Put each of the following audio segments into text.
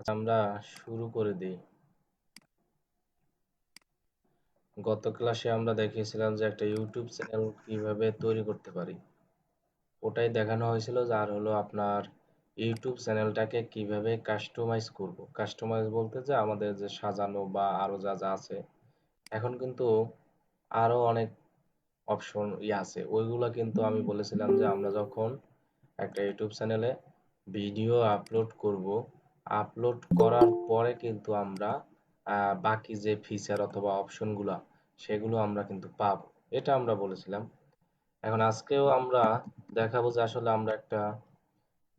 আচ্ছা, আমরা শুরু করে দিই। গত ক্লাসে আমরা দেখিয়েছিলাম যে একটা ইউটিউব চ্যানেল কিভাবে তৈরি করতে পারি। ওটাই দেখানো হয়েছিল যে আর হলো আপনার ইউটিউব চ্যানেলটাকে কিভাবে কাস্টমাইজ করব। কাস্টমাইজ বলতে যে আমাদের যে সাজানো বা আরো যা যা আছে। এখন কিন্তু আরো অনেক অপশন আছে। ওইগুলো কিন্তু আমি বলেছিলাম যে আমরা যখন একটা ইউটিউব চ্যানেলে ভিডিও আপলোড করব, আপলোড করার পরে কিন্তু আমরা বাকি যে ফিচার অথবা অপশনগুলো সেগুলো আমরা কিন্তু পাবো। এটা আমরা বলেছিলাম। এখন আজকেও আমরা দেখাবো যে আসলে আমরা একটা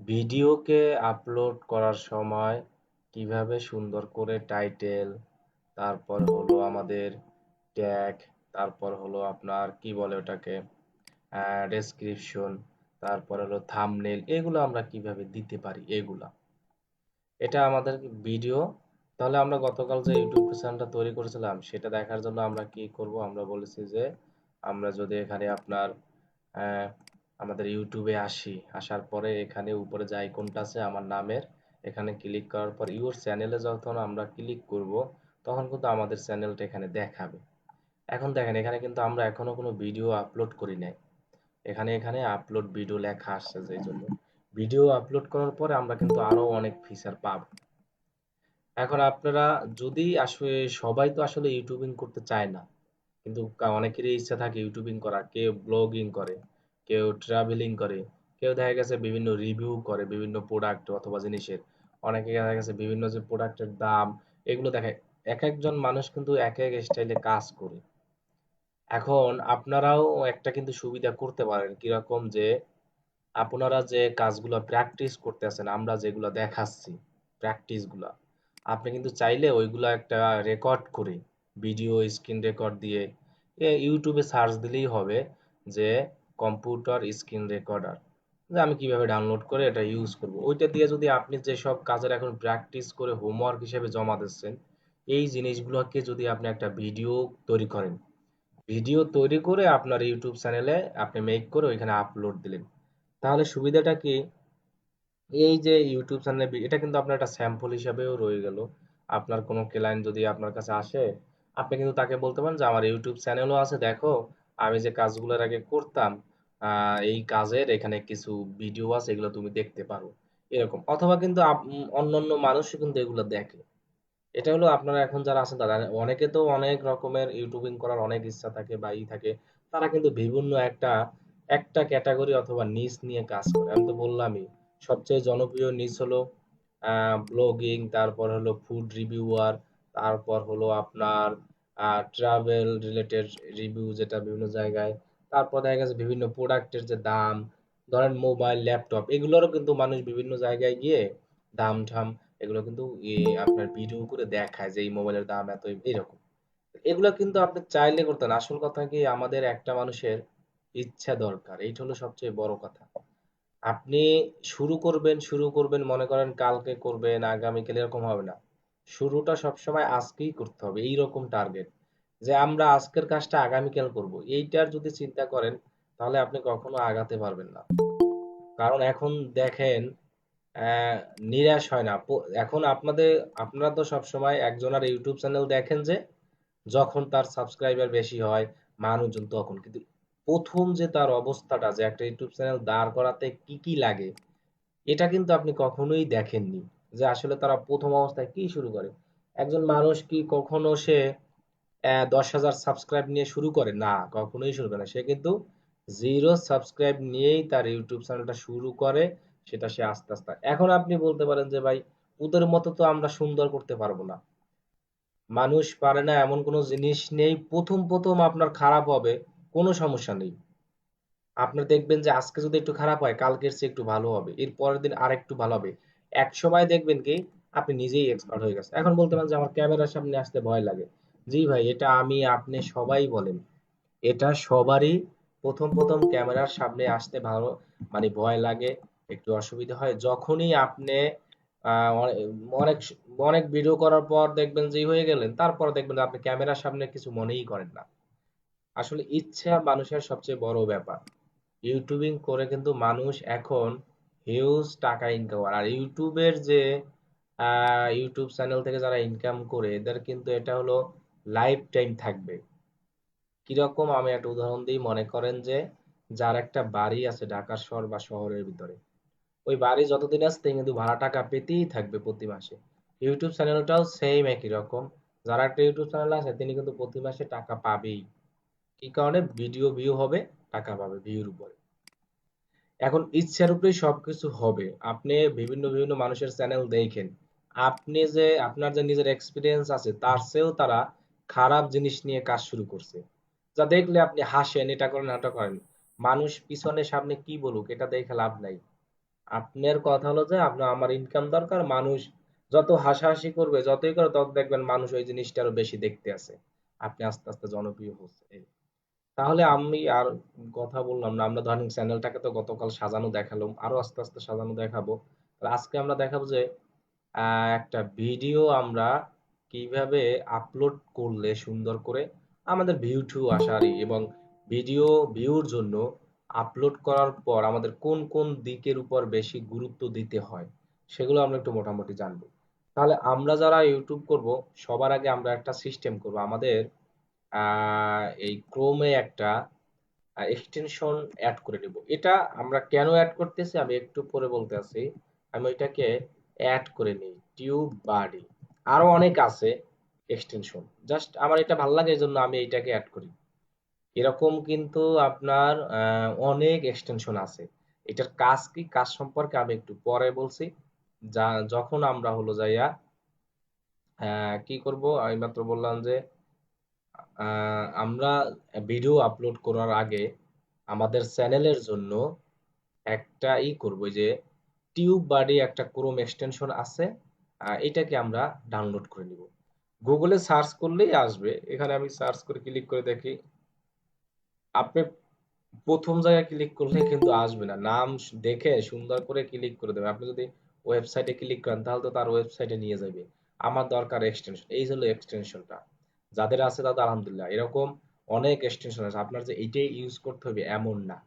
ভিডিওকে আপলোড করার সময় কিভাবে সুন্দর করে টাইটেল, তারপর হলো আমাদের ট্যাগ, তারপর হলো আপনার কি বলে ওটাকে ডেসক্রিপশন, তারপর হলো থাম্বনেল, এগুলো আমরা কিভাবে দিতে পারি এগুলা। এটা আমাদের ভিডিও। তাহলে আমরা গতকাল যে ইউটিউব চ্যানেলটা তৈরি করেছিলাম সেটা দেখার জন্য আমরা কি করব, আমরা বলেছি যে আমরা যদি এখানে আপনার আহ, আমাদের ইউটিউবে আসি, আসার পরে এখানে উপরে যে আইকনটা আছে আমার নামের, এখানে ক্লিক করার পর ইউর চ্যানেলে যখন আমরা ক্লিক করব তখন কিন্তু আমাদের চ্যানেলটা এখানে দেখাবে। এখন দেখেন এখানে কিন্তু আমরা এখনো কোনো ভিডিও আপলোড করি নাই। এখানে এখানে আপলোড ভিডিও লেখা আসছে, যেই জন্য ভিডিও আপলোড করার পরে আমরা কিন্তু আরো অনেক ফিচার পাবো। এখন আপনারা যদি আসলে সবাই তো আসলে ইউটিউবিং করতে চায় না, কিন্তু অনেকেরই ইচ্ছা থাকে ইউটিউবিং করার। কেউ ব্লগিং করে, কেউ ট্রাভেলিং করে, কেউ দেখা গেছে বিভিন্ন রিভিউ করে বিভিন্ন প্রোডাক্ট অথবা জিনিসের। অনেকে দেখা গেছে বিভিন্ন যে প্রোডাক্টের দাম এগুলো দেখে। এক একজন মানুষ কিন্তু এক এক স্টাইলে কাজ করে। এখন আপনারাও একটা কিন্তু সুবিধা করতে পারেন, কিরকম যে আপনারা যে কাজগুলো প্র্যাকটিস করতেছেন, আমরা যেগুলো দেখাচ্ছি প্র্যাকটিস গুলা, আপনি কিন্তু চাইলে ওইগুলা একটা রেকর্ড করে ভিডিও স্ক্রিন রেকর্ড দিয়ে ইউটিউবে সার্চ দিলেই হবে যে কম্পিউটার স্ক্রিন রেকর্ডার, যে আমি কিভাবে ডাউনলোড করে এটা ইউজ করব। ওইটা দিয়ে যদি আপনি যেসব কাজের এখন প্র্যাকটিস করে হোমওয়ার্ক হিসেবে জমা দিচ্ছেন, এই জিনিসগুলোকে যদি আপনি একটা ভিডিও তৈরি করেন, ভিডিও তৈরি করে আপনার ইউটিউব চ্যানেলে আপনি মেক করে ওইখানে আপলোড দিলেন, তাহলে সুবিধাটা কি, এই যে ইউটিউব চ্যানেলে এটা কিন্তু আপনার একটা স্যাম্পল হিসাবেও রয়ে গেল। আপনার কোনো ক্লায়েন্ট যদি আপনার কাছে আসে, আপনি কিন্তু তাকে বলতে পারেন যে আমার ইউটিউব চ্যানেলও আছে, দেখো আমি যে কাজগুলোর আগে করতাম, এই কাজের এখানে কিছু ভিডিও আছে, এগুলো তুমি দেখতে পারো। এরকম অথবা কিন্তু অন্যান্য মানুষও কিন্তু এগুলো দেখে। এটা হলো আপনারা এখন যারা আছেন তারা অনেকে তো অনেক রকমের ইউটিউবিং করার অনেক ইচ্ছা থাকে বা থাকে। তারা কিন্তু বিভিন্ন একটা একটা ক্যাটাগরি অথবা নিশ নিয়ে কাজ করে। আমি তো বললামই সবচেয়ে জনপ্রিয় নিশ হলো ব্লগিং, তারপর হলো ফুড রিভিউয়ার, তারপর হলো আপনার ট্রাভেল রিলেটেড রিভিউ যেটা বিভিন্ন জায়গায়, তারপর দেখা গেছে বিভিন্ন প্রোডাক্টের যে দাম, ধরেন মোবাইল ল্যাপটপ এগুলোরও কিন্তু মানুষ বিভিন্ন জায়গায় গিয়ে দাম ঠাম এগুলো কিন্তু আপনার ভিডিও করে দেখায় যে এই মোবাইলের দাম এত, এরকম। এগুলো কিন্তু আপনি চাইলে করতেন। আসল কথা কি, আমাদের একটা মানুষের ইচ্ছা দরকার, এইটা হলো সবচেয়ে বড় কথা। আপনি শুরু করবেন মনে করেন কালকে করবেন আগামীকাল, এরকম হবে না। শুরুটা সবসময় আজকেই করতে হবে, এইরকম টার্গেট, যে আমরা আজকের কাজটা আগামীকাল করব, এইটার যদি চিন্তা করেন তাহলে আপনি কখনো আগাতে পারবেন না। কারণ এখন দেখেন আহ, নিরাশ হয় না এখন আপনারা তো সবসময় একজনের ইউটিউব চ্যানেল দেখেন যে যখন তার সাবস্ক্রাইবার বেশি হয়, মানুষজন তখন কিন্তু প্রথম যে তার অবস্থাটা, যে একটা ইউটিউব চ্যানেল দাঁড় করাতে কি কি লাগে, এটা কিন্তু আপনি কখনোই দেখেননি। যে আসলে তারা প্রথম অবস্থায় কি শুরু করে। একজন মানুষ কি কখনো সে 10,000 সাবস্ক্রাইব নিয়ে শুরু করে না, কখনোই শুরু করে না। সে কিন্তু জিরো সাবস্ক্রাইব নিয়েই তার ইউটিউব চ্যানেলটা শুরু করে। সেটা সে আস্তে আস্তে, এখন আপনি বলতে পারেন যে ভাই ওদের মতো তো আমরা সুন্দর করতে পারবো না। মানুষ পারে না এমন কোনো জিনিস নেই। প্রথম প্রথম আপনার খারাপ হবে, কোনো সমস্যা নেই। আপনার দেখবেন যে আজকে যদি একটু খারাপ হয় কালকের চেয়ে একটু ভালো হবে, এর পরের দিন আর একটু ভালো হবে। এক সময় দেখবেন কি আপনি নিজেই এক্সপার্ট হয়ে গেছে। এখন বলতে পারেন যে আমার ক্যামেরার সামনে আসতে ভয় লাগে। জি ভাই, এটা আমি আপনি সবাই বলেন, এটা সবারই প্রথম প্রথম ক্যামেরার সামনে আসতে ভালো মানে ভয় লাগে, একটু অসুবিধা হয়। যখনই আপনি অনেক অনেক ভিডিও করার পর দেখবেন যে হয়ে গেলেন, তারপর দেখবেন যে আপনি ক্যামেরার সামনে কিছু মনেই করেন না। আসলে ইচ্ছা মানুষের সবচেয়ে বড় ব্যাপার। ইউটিউবিং করে কিন্তু মানুষ এখন হিউজ টাকা ইনকাম করে। আর ইউটিউবের যে ইউটিউব চ্যানেল থেকে যারা ইনকাম করে এদের কিন্তু এটা হলো লাইফ টাইম থাকবে। কিরকম আমি একটা উদাহরণ দিই, মনে করেন যে যার একটা বাড়ি আছে ঢাকা শহর বা শহরের ভিতরে, ওই বাড়ি যতদিন আছে তিনি কিন্তু ভাড়া টাকা পেতেই থাকবে প্রতি মাসে। ইউটিউব চ্যানেলটাও সেম একই রকম, যারা একটা ইউটিউব চ্যানেল আছে তিনি কিন্তু প্রতি মাসে টাকা পাবেই। কি কারণে? ভিডিও ভিউ হবে, টাকা পাবে ভিউর উপরে। এখন ইচ্ছার উপরেই সবকিছু হবে। আপনি বিভিন্ন বিভিন্ন মানুষের চ্যানেল দেখেন, আপনি যে আপনার যে নিজের এক্সপিরিয়েন্স আছে তার চেয়েও তারা খারাপ জিনিস নিয়ে কাজ শুরু করছে, যা দেখলে আপনি হাসেন, এটা করেন ওটা করেন। মানুষ পিছনে সামনে কি বলুক এটা দেখে লাভ নাই। আপনার কথা হলো যে আপনার আমার ইনকাম দরকার, মানুষ যত হাসাহাসি করবে যতই করে তত দেখবেন মানুষ ওই জিনিসটা আরো বেশি দেখতে আছে, আপনি আস্তে আস্তে জনপ্রিয় হচ্ছে। তাহলে আমি আর কথা বললাম না, আমরা ধরেন চ্যানেলটাকে তো গতকাল সাজানো দেখালাম, আরো আস্তে আস্তে সাজানো দেখাবো। তাহলে আজকে আমরা দেখাবো যে একটা ভিডিও আমরা কিভাবে আপলোড করলে সুন্দর করে আমাদের ভিউ টিউ আসারই, এবং ভিডিও ভিউর জন্য আপলোড করার পর আমাদের কোন কোন দিকের উপর বেশি গুরুত্ব দিতে হয় সেগুলো আমরা একটু মোটামুটি জানবো। তাহলে আমরা যারা ইউটিউব করব, সবার আগে আমরা একটা সিস্টেম করব। আমাদের এই ক্রোমে একটা এক্সটেনশন অ্যাড করে নেব। এটা আমরা কেন অ্যাড করতেছি আমি একটু পরে বলতে আছি। আমি এটাকে অ্যাড করে নিই, টিউব বাডি। আরো অনেক আছে এক্সটেনশন, জাস্ট আমার এটা ভালো লাগে এই জন্য আমি এটাকে অ্যাড করি। এরকম কিন্তু আপনার অনেক এক্সটেনশন আছে। এটার কাজ কি, কাজ সম্পর্কে আমি একটু পরে বলছি। যা যখন আমরা হলো যাইয়া কি করব, আমি মাত্র বললাম যে আমরা ভিডিও আপলোড করার আগে আমাদের চ্যানেলের জন্য একটা করব যে টিউব বাডি একটা ক্রোম এক্সটেনশন আছে, এটাকে আমরা ডাউনলোড করে নিব। গুগলে সার্চ করলেই আসবে, এখানে আমি সার্চ করে ক্লিক করে দেখি। আপনি প্রথম জায়গায় ক্লিক করলে কিন্তু আসবে না, নাম দেখে সুন্দর করে ক্লিক করে দেবে। আপনি যদি ওয়েবসাইটে ক্লিক করেন তাহলে তো তার ওয়েবসাইটে নিয়ে যাবে। আমার দরকার এক্সটেনশন, এই হলো এক্সটেনশনটা। যাদের আছে তাদের আলহামদুলিল্লাহ, এরকম অনেক এক্সটেনশন আছে, আপনার যে এইটাই ইউজ করতে হবে এমন না।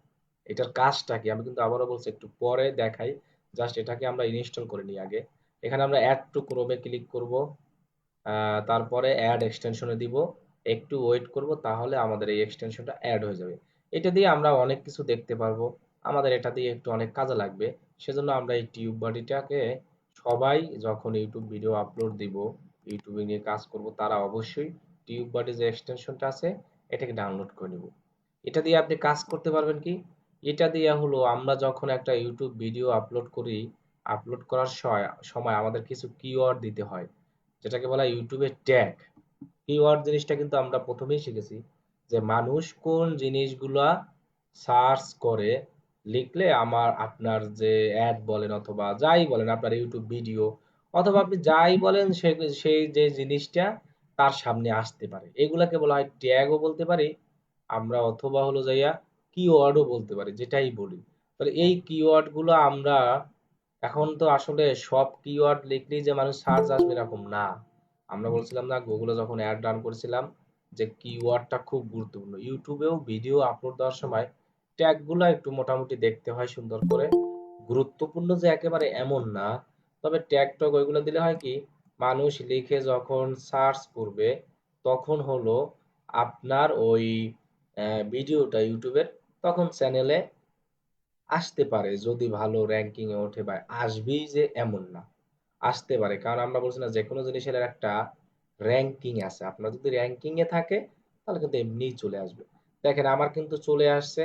এটার কাজটা কি আমি কিন্তু আবারও বলছি, একটু পরে দেখাই। জাস্ট এটাকে আমরা ইনস্টল করে নিই আগে। এখানে আমরা অ্যাড টু ক্রোমে ক্লিক করব, তারপরে অ্যাড এক্সটেনশনে দিব, একটু ওয়েট করব, তাহলে আমাদের এই এক্সটেনশনটা অ্যাড হয়ে যাবে। এটা দিয়ে আমরা অনেক কিছু দেখতে পারবো, আমাদের এটা দিয়ে একটু অনেক কাজে লাগবে। সেজন্য আমরা এই টিউব বডিটাকে সবাই যখন ইউটিউব ভিডিও আপলোড দিব, ইউটিউবে নিয়ে কাজ করব, তারা অবশ্যই টিউব বডি যে এক্সটেনশনটা আছে এটাকে ডাউনলোড করে নিব। এটা দিয়ে আপনি কাজ করতে পারবেন কি, এটা দিয়ে হলো আমরা যখন একটা ইউটিউব ভিডিও আপলোড করি, আপলোড করার সময় আমাদের কিছু কিওয়ার্ড দিতে হয়, যেটাকে বলা হয় ইউটিউবের ট্যাগ। কিওয়ার্ড জিনিসটা কিন্তু আমরা প্রথমেই শিখেছি, যে মানুষ কোন জিনিসগুলা সার্চ করে লিখলে আমার আপনার যে অ্যাড বলেন অথবা যাই বলেন আপনার ইউটিউব ভিডিও অথবা আপনি যাই বলেন সেই যে জিনিসটা তার সামনে আসতে পারে, এগুলাকে বলা হয় ট্যাগও বলতে পারি আমরা, অথবা হলো যাইয়া কিওয়ার্ডও বলতে পারি, যেটাই বলি। তাহলে এই কিওয়ার্ড গুলো আমরা, এখন তো আসলে সব কিওয়ার্ড লিখলেই যে মানুষ সার্চ আসবে এরকম না। আমরা বলছিলাম না গুগলে যখন অ্যাড রান করেছিলাম যে কিওয়ার্ডটা খুব গুরুত্বপূর্ণ, ইউটিউবেও ভিডিও আপলোড দেওয়ার সময় ট্যাগ গুলা একটু মোটামুটি দেখতে হয় সুন্দর করে। গুরুত্বপূর্ণ যে একেবারে এমন না, তবে ট্যাগ টগ ওইগুলো দিলে হয় কি, মানুষ লিখে যখন সার্চ করবে তখন হলো আপনার ওই ভিডিওটা ইউটিউবের তখন চ্যানেলে আসতে পারে, যদি ভালো র্যাঙ্কিং এ ওঠে, বা আসবেই যে এমন না, আসতে পারে। কারণ আমরা বলছি না যে কোনো জিনিসের একটা র্যাঙ্কিং আছে, আপনার যদি র্যাঙ্কিং এ থাকে তাহলে কিন্তু এমনিই চলে আসবে। দেখেন আমার কিন্তু চলে আসছে,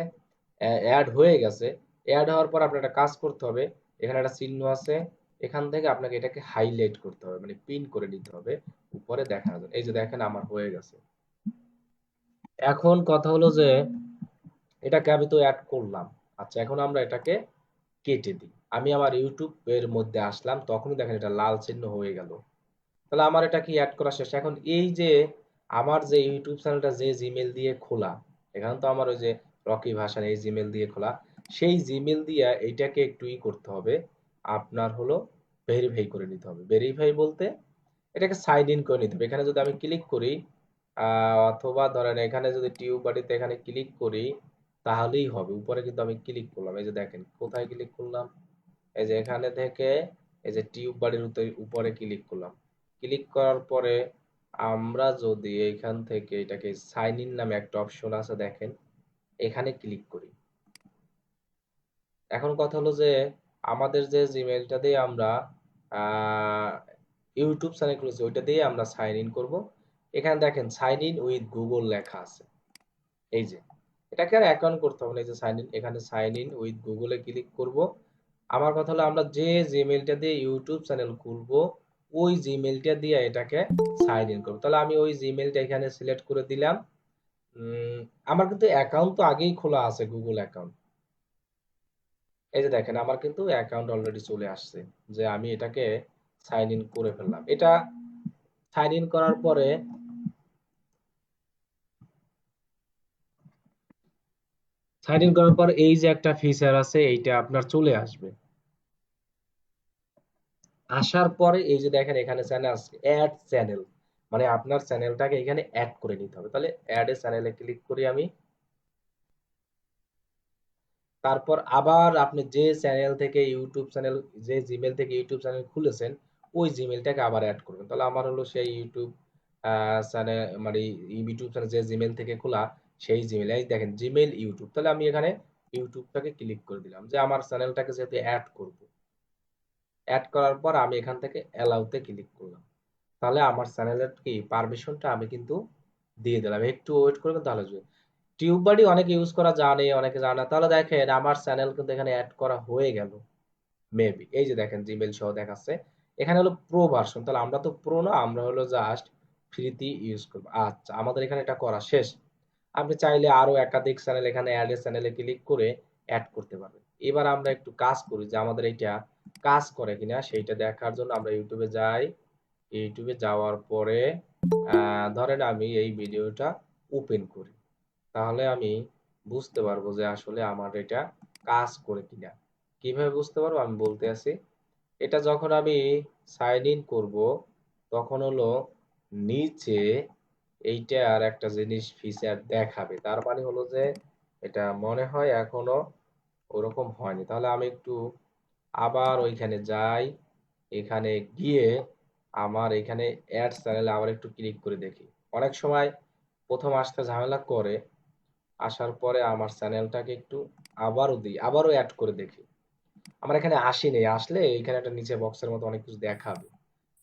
অ্যাড হয়ে গেছে। অ্যাড হওয়ার পর আপনার একটা কাজ করতে হবে, এখানে একটা চিহ্ন আছে, এখান থেকে আপনাকে এটাকে হাইলাইট করতে হবে, মানে পিন করে নিতে হবে উপরে দেখানোর জন্য। এই যে দেখেন আমার হয়ে গেছে। এখন কথা হলো যে এটাকে আমি তো অ্যাড করলাম, আচ্ছা এখন আমরা এটাকে কেটে দিই। আমি আমার ইউটিউব এর মধ্যে আসলাম, তখনই দেখেন এটা লাল চিহ্ন হয়ে গেল। তাহলে আমার এটা কি অ্যাড করা শেষ। এখন এই যে আমার যে ইউটিউব চ্যানেলটা যে জিমেল দিয়ে খোলা, এখানে তো আমার ওই যে রকি ভাষণ এই জিমেল দিয়ে খোলা, সেই জিমেল দিয়ে এইটাকে একটু করতে হবে, আপনার হলো ভেরিফাই করে নিতে হবে। ভেরিফাই বলতে এটাকে সাইন ইন করে নিতে হবে। এখানে যদি আমি ক্লিক করি, অথবা ধরেন এখানে যদি টিউব বাটিতে এখানে ক্লিক করি তাহলেই হবে। উপরে কিন্তু আমি ক্লিক করলাম, এই যে দেখেন কোথায় ক্লিক করলাম, এই যে এখানে থেকে এই যে টিউব বাড়ির উপরে ক্লিক করলাম। ক্লিক করার পরে আমরা যদি এইখান থেকে এটাকে সাইন ইন নামে একটা অপশন আছে দেখেন, এখানে ক্লিক করি। এখন কথা হলো যে আমাদের যে জিমেইলটা দিয়ে আমরা ইউটিউব চ্যানেল খুলেছি ওইটা দিয়ে আমরা সাইন ইন করব। এখানে দেখেন সাইন ইন উইথ গুগল লেখা আছে। এই যে এটাকে আর অ্যাকাউন্ট করতে হবে না, এই যে সাইন ইন, এখানে সাইন ইন উইথ গুগলে ক্লিক করব। আমার কথা হলো আমরা যে জিমেইলটা দিয়ে ইউটিউব চ্যানেল খুলবো ওই জিমেইলটা দিয়ে এটাকে সাইন ইন করবো। তাহলে আমি ওই জিমেইলটা এখানে সিলেক্ট করে দিলাম। আমার কিন্তু অ্যাকাউন্ট তো আগেই খোলা আছে, গুগল অ্যাকাউন্ট। এই যে দেখেন আমার কিন্তু অ্যাকাউন্ট অলরেডি চলে আসছে, যে আমি এটাকে সাইন ইন করে ফেললাম। এটা সাইন ইন করার পরে এই যে একটা ফিচার আছে এইটা আপনার চলে আসবে। আসার পরে এই যে দেখেন এখানে চ্যানেল আছে, অ্যাড চ্যানেল, মানে আপনার চ্যানেলটাকে এখানে অ্যাড করে নিতে হবে। তাহলে অ্যাড এ চ্যানেলে ক্লিক করি আমি। তারপর আবার আপনি যে চ্যানেল থেকে ইউটিউব চ্যানেল, যে জিমেল থেকে ইউটিউব চ্যানেল খুলেছেন ওই জিমেলটাকে আবার অ্যাড করবেন। তাহলে আমার হলো সেই ইউটিউব চ্যানেল, মানে ইউটিউব চ্যানেল যে জিমেল থেকে খোলা সেই জিমেল, এই দেখেন জিমেল ইউটিউব। তাহলে আমি এখানে ইউটিউবটাকে ক্লিক করে দিলাম, যে আমার চ্যানেলটাকে যেহেতু অ্যাড করব। অ্যাড করার পর আমি এখান থেকে অ্যালাউতে ক্লিক করলাম। তাহলে আমার চ্যানেলের কি পারমিশনটা আমি কিন্তু দিয়ে দিলাম। একটু ওয়েট করবেন তাহলে। টিউববাডি অনেকে ইউজ করা জানে, অনেকে জানে না। তাহলে দেখেন আমার চ্যানেল কিন্তু এখানে অ্যাড করা হয়ে গেল মেবি। এই যে দেখেন জিমেইল সহ দেখাচ্ছে। এখানে হলো প্রো ভার্সন, তাহলে আমরা তো প্রো না, আমরা হলো জাস্ট ফ্রিতে ইউজ করব। আচ্ছা, আমাদের এখানে এটা করা শেষ। আপনি চাইলে আরো একাধিক চ্যানেল এখানে অ্যাড চ্যানেলে ক্লিক করে অ্যাড করতে পারবেন। এবার আমরা একটু কাজ করি যে আমাদের এটা কাজ করে কিনা সেইটা দেখার জন্য আমরা ইউটিউবে যাই। ইউটিউবে যাওয়ার পরে ধরেন আমি এই ভিডিওটা ওপেন করি, তাহলে আমি বুঝতে পারবো যে আসলে আমার এটা কাজ করে কিনা। কিভাবে বুঝতে পারবো আমি বলতে আছি। এটা যখন আমি সাইন ইন করব তখন হলো নিচে এইটার একটা জিনিস ফিচার দেখাবে, তার মানে হলো যে এটা মনে হয় এখনো ওরকম হয়নি। তাহলে আমি একটু আবার ওইখানে যাই, এখানে গিয়ে আমার এখানে অ্যাড চ্যানেলে আবার একটু ক্লিক করে দেখি। অনেক সময় প্রথম আসতে ঝামেলা করে, আসার পরে আমার চ্যানেলটাকে একটু আবারও দিই, আবারও অ্যাড করে দেখি। আমার এখানে আসেনি, আসলে এখানে একটা নিচে বক্সের মতো অনেক কিছু দেখাবে,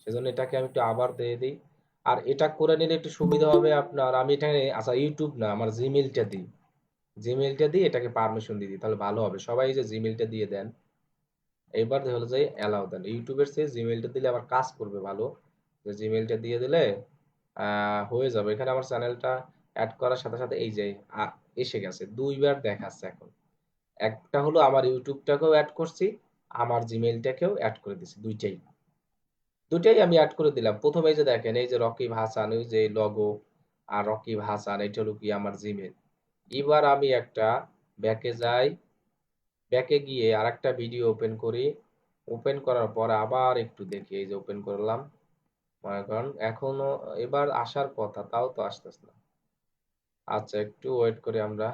সেজন্য এটাকে আমি একটু আবার দিয়ে দিই। আর এটা করে নিলে একটু সুবিধা হবে আপনার। আমি এখানে আচ্ছা ইউটিউব না, আমার জিমেইলটা দিই। জিমেইলটা দিয়ে এটাকে পারমিশন দিয়ে দিই, তাহলে ভালো হবে। সবাই যে জিমেইলটা দিয়ে দেন, এবার হলো যে অ্যালাউ দেন। ইউটিউবের চেয়ে জিমেইলটা দিলে আবার কাজ করবে ভালো। যে জিমেইলটা দিয়ে দিলে হয়ে যাবে। এখানে আমার চ্যানেলটা অ্যাড করার সাথে সাথে এই যে এসে গেছে, দুইবার দেখাচ্ছে এখন। একটা হলো আমার ইউটিউবটাকেও অ্যাড করছি, আমার জিমেইলটাকেও অ্যাড করে দিছি, দুইটাই। দুইটাই আমি অ্যাড করে দিলাম। প্রথমে এই যে দেখেন এই যে রকিব হাসান, ওই যে লগো আর রকিব হাসান, এটা হলো কি আমার জিমেইল। এবার আমি একটা ব্যাকে যাই, ব্যাকে গিয়ে আরেকটা ভিডিও ওপেন করি। ওপেন করার পর আবার একটু দেখি, এই যে ওপেন করলাম। মনে করেন এখনো এবার আসার কথা, তাও তো আসতেছে না। আচ্ছা একটু ওয়েট করি আমরা।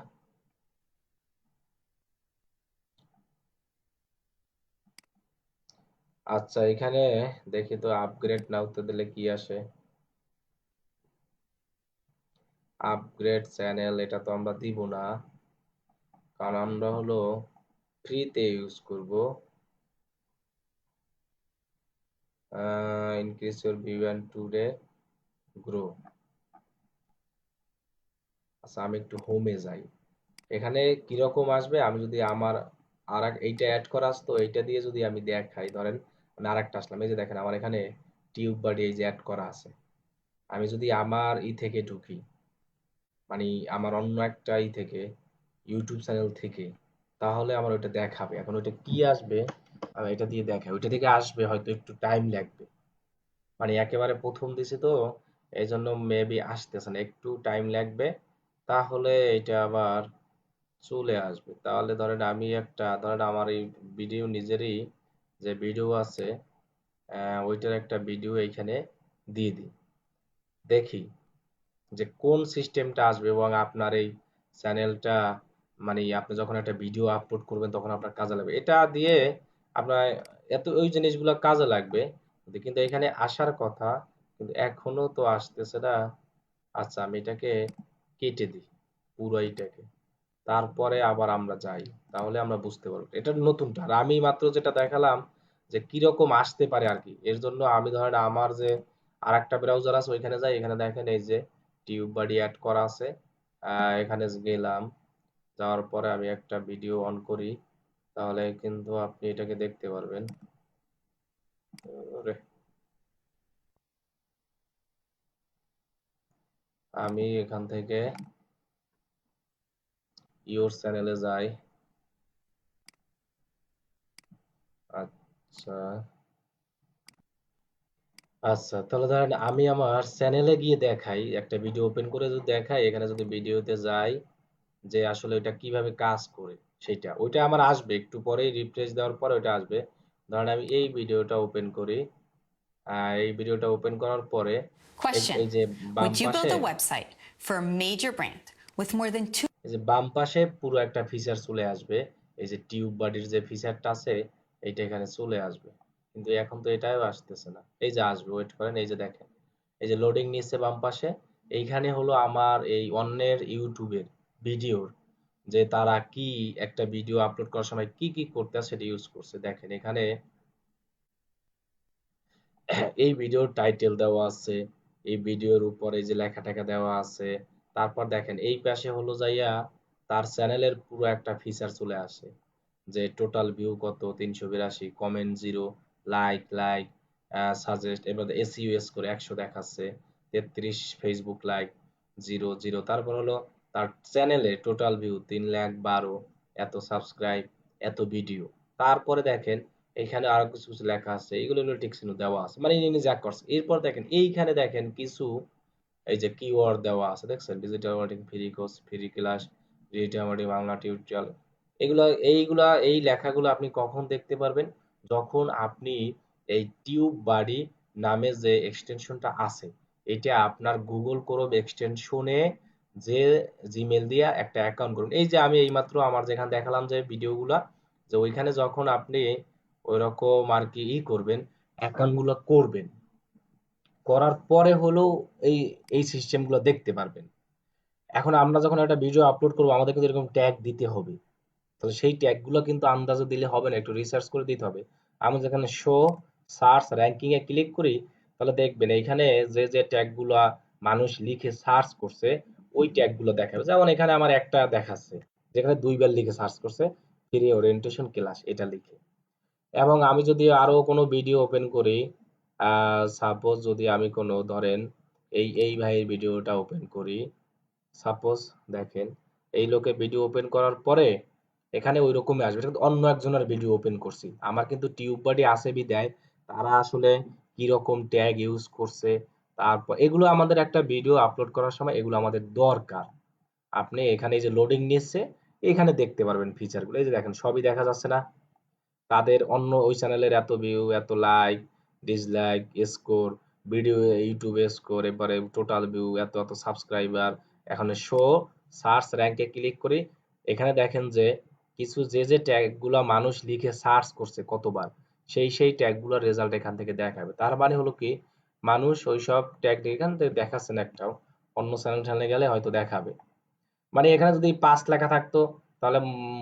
আচ্ছা এখানে দেখি তো আপগ্রেড নাওতে দিলে কি আসে। আপগ্রেড চ্যানেল এটা তো আমরা দিব না, কারণ আমরা হলো ফ্রিতে ইউজ করব। Increase your view and today grow. আচ্ছা আমি একটু হোমে যাই। এখানে কিরকম আসবে, আমি যদি আমার এইটা অ্যাড করা আসতো, এইটা দিয়ে যদি আমি দেখাই, ধরেন আমি আরেকটা আসলাম, এই যে দেখেন আমার এখানে টিউব বাডি এই যে অ্যাড করা আছে। আমি যদি আমার থেকে ঢুকি, মানে আমার অন্য একটা থেকে ইউটিউব চ্যানেল থেকে, তাহলে আমার ওইটা দেখাবে। এখন ওইটা কি আসবে, আমি এটা দিয়ে দেখাই। ওইটা থেকে আসবে, হয়তো একটু টাইম লাগবে, মানে একেবারে প্রথম দিছি তো, এই জন্য মেবি আসতেছে না, একটু টাইম লাগবে। তাহলে এটা আবার চলে আসবে। তাহলে ধরেন আমি একটা, ধরেন আমার এই ভিডিও নিজেরই যে ভিডিও আছে, ওইটার একটা ভিডিও এইখানে দিয়ে দিই, দেখি যে কোন সিস্টেমটা আসবে এবং আপনার এই চ্যানেলটা, মানে আপনি যখন একটা ভিডিও আপলোড করবেন তখন আপনার কাজে লাগবে। এটা দিয়ে আপনার এত ওই জিনিসগুলো কাজে লাগবে, কিন্তু এখানে আসার কথা, কিন্তু এখনো তো আসতেছে না। আচ্ছা, আমি এটাকে কেটে দিই, পুরো এইটাকে, তারপরে আবার আমরা যাই, তাহলে আমরা বুঝতে পারবো এটা নতুনটা। আর আমি মাত্র যেটা দেখালাম যে কিরকম আসতে পারে আর কি, এর জন্য আমি ধরেন আমার যে আর একটা ব্রাউজার আছে ওইখানে যাই, এখানে দেখেন এই যে টিউব বাডি অ্যাড করা আছে। এখানে গেলাম, যাওয়ার পরে আমি একটা ভিডিও অন করি, তাহলে কিন্তু আপনি এটাকে দেখতে পারবেন। ওরে, আমি এখান থেকে ইওর চ্যানেলে যাই। আচ্ছা, আচ্ছা, তাহলে ধরেন আমি আমার চ্যানেলে গিয়ে দেখাই, একটা ভিডিও ওপেন করে যদি দেখাই, এখানে যদি ভিডিওতে যাই যে আসলে ওইটা কিভাবে কাজ করে, সেটা ওইটা আমার আসবে একটু পরেই, রিফ্রেশ দেওয়ার পরে ওইটা আসবে। ধরেন আমি এই ভিডিওটা ওপেন করি, এই ভিডিওটা ওপেন করার পরে Question: এই যে বাম would you build পাশে, a website for a major brand with more than two? এই যে বাম পাশে পুরো একটা ফিচার চলে আসবে, এই যে টিউব বডির যে ফিচারটা আছে এইটা এখানে চলে আসবে, কিন্তু এখন তো এটাও আসতেছে না। এই যে আসবে, ওয়েট করেন, এই যে দেখেন, এই যে লোডিং নিচ্ছে বাম পাশে। এইখানে হলো আমার এই অন্যের ইউটিউবের ভিডিওর, যে তারা কি একটা ভিডিও আপলোড করার সময় কি কি করতে হয় সেটা ইউজ করছে। দেখেন এখানে এই ভিডিওর টাইটেল দেওয়া আছে, এই ভিডিওর উপরে যে লেখা টেখা দেওয়া আছে। তারপর দেখেন এই পাশে হলো যাইয়া তার চ্যানেলের পুরো একটা ফিচার চলে আসে, যে টোটাল ভিউ কত 382, কমেন্ট জিরো, লাইক সাজেস্ট, এবার এসইউএস করে 100 দেখাচ্ছে, 33 ফেসবুক লাইক, জিরো জিরো। তারপর হলো তার চ্যানেলে টোটাল ভিউ 3,12,000, এত সাবস্ক্রাইব, এত ভিডিও। তারপরে দেখেন এখানে আরো কিছু কিছু লেখা আছে, এগুলো হলো টেক্সট দেওয়া আছে, মানে ইনি যা করছে। এরপর দেখেন এইখানে দেখেন কিছু এই যে কিওয়ার্ড দেওয়া আছে, দেখছেন, digital marketing free course, free class, digital marketing Bangla tutorial. এই লেখাগুলো আপনি কখন দেখতে পারবেন? যখন আপনি এই টিউব বাডি নামে যে এক্সটেনশনটা আছে, এটা আপনার গুগল ক্রোম এক্সটেনশনে যে জিমেল দিয়ে একটা অ্যাকাউন্ট করুন। এই যে আমি এইমাত্র আমার যেখানে দেখালাম যে ভিডিওগুলা, যে ওইখানে যখন আপনি ওইরকম আর কি করবেন, অ্যাকাউন্ট গুলো করবেন, করার পরে হলো এই এই সিস্টেমগুলো দেখতে পারবেন। এখন আমরা যখন একটা ভিডিও আপলোড করবো, আমাদের কিন্তু এরকম ট্যাগ দিতে হবে। তাহলে সেই ট্যাগগুলো কিন্তু আন্দাজে দিলে হবে না, একটু রিসার্চ করে দিতে হবে। আমি যেখানে শো সার্চ র্যাঙ্কিং এ ক্লিক করি, তাহলে দেখবেন এইখানে যে যে ট্যাগগুলো মানুষ লিখে সার্চ করছে, ওই ট্যাগগুলো দেখাবে। যেমন এখানে আমার একটা দেখাচ্ছে, যেখানে 2 বার লিখে সার্চ করছে, ফ্রি ওরিয়েন্টেশন ক্লাস এটা লিখে। এবং আমি যদি আরো কোনো ভিডিও ওপেন করি, সাপোজ যদি আমি কোনো ধরেন এই ভাইয়ের ভিডিওটা ওপেন করি, সাপোজ দেখেন এই লোকের ভিডিও ওপেন করার পরে এখানে ওই রকমই আসবে, কিন্তু অন্য একজনের ভিডিও ওপেন করছি। আমার কিন্তু টিউব বাডি আছে বিদায় তারা আসলে কি রকম ট্যাগ ইউজ করছে, তারপর এগুলো আমাদের একটা ভিডিও আপলোড করার সময় এগুলো আমাদের দরকার। আপনি এখানে এই যে লোডিং নিচ্ছে, এখানে দেখতে পারবেন ফিচারগুলো, এই যে দেখেন সবই দেখা যাচ্ছে না, তাদের অন্য ওই চ্যানেলের এত ভিউ, এত লাইক, ডিসলাইক, স্কোর, ভিডিও ইউটিউবে স্কোর, এবারে টোটাল ভিউ, এত এত সাবস্ক্রাইবার। এখানে শো সার্চ র্যাঙ্কে ক্লিক করি, এখানে দেখেন যে কিছু যে যে ট্যাগগুলো মানুষ লিখে সার্চ করছে কতবার, সেই ট্যাগগুলোর রেজাল্ট এখান থেকে দেখাবে। তার মানে হলো কি, মানুষ ওইসব ট্যাগ এখান থেকে দেখাচ্ছে না একটাও, অন্য চ্যানেলে গেলে হয়তো দেখাবে। মানে এখানে যদি 5 লেখা থাকতো, তাহলে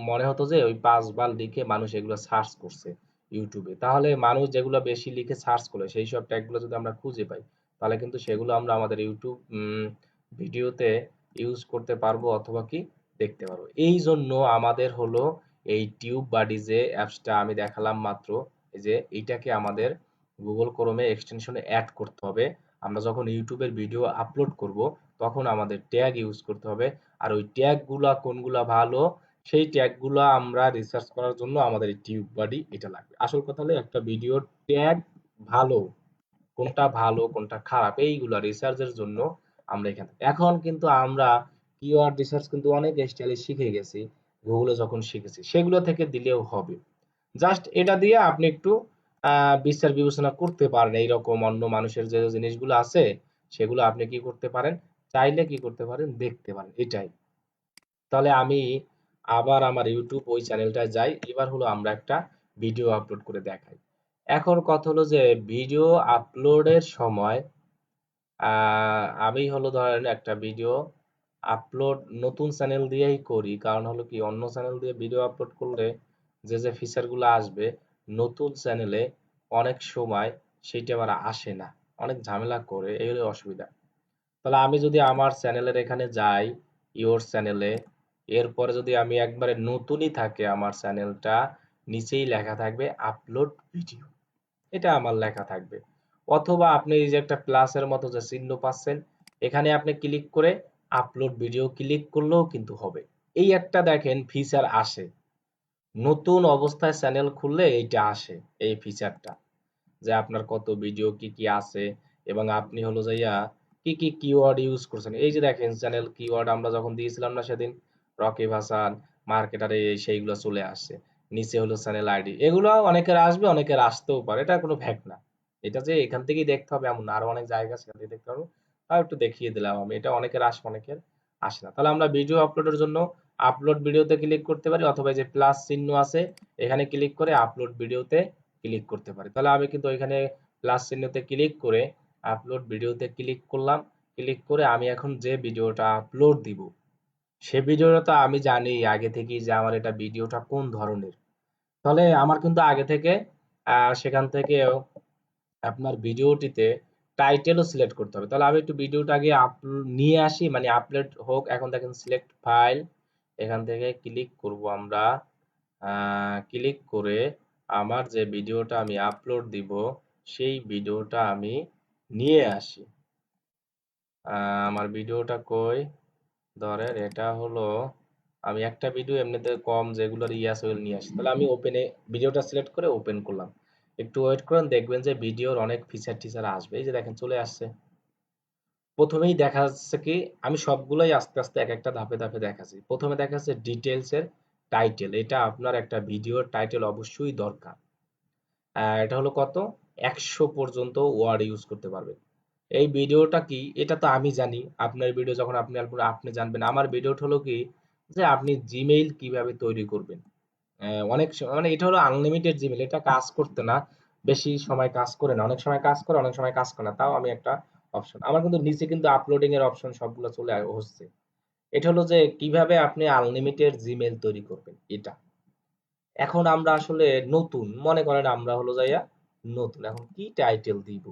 মনে হতো যে ওই 5 বার লিখে মানুষ এগুলো সার্চ করছে ইউটিউবে। তাহলে মানুষ যেগুলো বেশি লিখে সার্চ করে সেই সব ট্যাগগুলো যদি আমরা খুঁজে পাই, তাহলে কিন্তু সেগুলো আমরা আমাদের ইউটিউব ভিডিওতে ইউজ করতে পারবো, অথবা কি দেখতে পারবো। এই জন্য আমাদের হলো এই টিউব বাডি যে অ্যাপসটা আমি দেখালাম মাত্র, এই যে এইটাকে আমাদের গুগল ক্রোমে এক্সটেনশনে অ্যাড করতে হবে। আমরা যখন ইউটিউবের ভিডিও আপলোড করব, তখন আমাদের ট্যাগ ইউজ করতে হবে। আর ওই ট্যাগ গুলা কোনগুলা ভালো, সেই ট্যাগ গুলা আমরা রিসার্চ করার জন্য আমাদের এই টিউব বডি এটা লাগবে। আসল কথা হলো একটা ভিডিওর ট্যাগ ভালো, কোনটা ভালো কোনটা খারাপ, এইগুলা রিসার্চের জন্য আমরা এখানে। এখন কিন্তু আমরা কিওয়ার্ড রিসার্চ কিন্তু অনেক স্টাইলে শিখে গেছি, গুগলে যখন শিখেছি সেগুলো থেকে দিলেও হবে। জাস্ট এটা দিয়ে আপনি একটু বিচার বিবেচনা করতে পারেন, এইরকম অন্য মানুষের যে জিনিসগুলো আছে সেগুলো আপনি কি করতে পারেন, চাইলে কি করতে পারেন, দেখতে পারেন, এটাই। তাহলে আমি আবার আমার ইউটিউব ওই চ্যানেলটায় যাই, এবার হলো আমরা একটা ভিডিও আপলোড করে দেখাই। এখন কথা হলো যে ভিডিও আপলোডের সময় আমি হলো ধরেন একটা ভিডিও আপলোড নতুন চ্যানেল দিয়েই করি, কারণ হলো কি অন্য চ্যানেল দিয়ে ভিডিও আপলোড করলে যে ফিচারগুলো আসবে নতুন চ্যানেলে অনেক সময় সেইটা আবার আসে না, অনেক ঝামেলা করে, এই হলো অসুবিধা। তাহলে আমি যদি আমার চ্যানেলের এখানে যাই, ইওর চ্যানেলে, এরপরে যদি আমি একবারে নতুনই থাকে আমার চ্যানেলটা, নিচেই লেখা থাকবে আপলোড ভিডিও, এটা আমার লেখা থাকবে। অথবা আপনি এই যে একটা প্লাসের মতো যে চিহ্ন পাচ্ছেন, এখানে আপনি ক্লিক করে আপলোড ভিডিও ক্লিক করলেও কিন্তু হবে। এই একটা দেখেন ফিচার আসে, নতুন অবস্থায় চ্যানেল খুললে এইটা আসে, এই ফিচারটা, যে আপনার কত ভিডিও কি কি আছে এবং আপনি হলো যাইয়া কি কি কিওয়ার্ড ইউজ করছেন। এই যে দেখেন চ্যানেল কিওয়ার্ড আমরা যখন দিয়েছিলাম না সেদিন, রকিব হাসান, মার্কেটারে, সেইগুলো চলে আসছে। নিচে হলো চ্যানেল আইডি, এগুলো অনেকের আসবে অনেকের আসতেও পারে, এটা কোনো ফ্যাক্ট না। এটা যে এখান থেকেই দেখতে হবে এমন না, আরো অনেক জায়গা সেখান থেকে দেখতে হবে। তাও একটু দেখিয়ে দিলাম আমি, এটা অনেকের আসে অনেকের আসে না। তাহলে আমরা ভিডিও আপলোডের জন্য আপলোড ভিডিওতে ক্লিক করতে পারি, অথবা এই যে প্লাস চিহ্ন আছে এখানে ক্লিক করে আপলোড ভিডিওতে ক্লিক করতে পারি। তাহলে আমি কিন্তু এখানে প্লাস চিহ্নতে ক্লিক করে আপলোড ভিডিওতে ক্লিক করলাম। ক্লিক করে আমি এখন যে ভিডিওটা আপলোড দিব, সে ভিডিওটা তো আমি জানি আগে থেকেই যে আমার এটা ভিডিওটা কোন ধরনের। তাহলে আমার কিন্তু আগে থেকে সেখান থেকে আপনার ভিডিওটিতে টাইটেলও সিলেক্ট করতে হবে। তাহলে আমি একটু ভিডিওটা আগে নিয়ে আসি, মানে আপলোড হোক। এখন দেখেন সিলেক্ট ফাইল, এখান থেকে ক্লিক করব আমরা। ক্লিক করে আমার যে ভিডিওটা আমি আপলোড দিব সেই ভিডিওটা আমি নিয়ে আসি। আমার ভিডিওটা কই, ধরেন এটা হলো, আমি একটা ভিডিও এমনিতে কম যেগুলোর আছে ওগুলো নিয়ে আসি। তাহলে আমি ওপেনে ভিডিওটা সিলেক্ট করে ওপেন করলাম। একটু ওয়েট করেন, দেখবেন যে ভিডিওর অনেক ফিচার টিচার আসবে। এই যে দেখেন চলে আসছে। প্রথমেই দেখা যাচ্ছে কি, আমি সবগুলোই আস্তে আস্তে এক একটা ধাপে ধাপে দেখাচ্ছি। প্রথমে দেখা যাচ্ছে ডিটেলস এর টাইটেল, এটা আপনার একটা ভিডিওর টাইটেল অবশ্যই দরকার। এটা হলো কত, 100 পর্যন্ত ওয়ার্ড ইউজ করতে পারবেন। এই ভিডিওটা কি এটা তো আমি জানি, আপনার ভিডিও যখন আপনি আপনি জানবেন। আমার ভিডিওটা হলো কি, যে আপনি জিমেইল কিভাবে তৈরি করবেন। অনেক মানে এটা হলো আনলিমিটেড জিমেইল, এটা কাজ করতে না, বেশি সময় কাজ করে না, অনেক সময় কাজ করে অনেক সময় কাজ করে না, তাও আমি একটা অপশন আমার কিন্তু নিচে কিন্তু আপলোডিং এর অপশন সবগুলো চলে হচ্ছে। এটা হলো যে কিভাবে আপনি আনলিমিটেড জিমেইল তৈরি করবেন এটা। এখন আমরা আসলে নতুন, মনে করেন আমরা হলো যাইয়া নতুন, এখন কি টাইটেল দিব,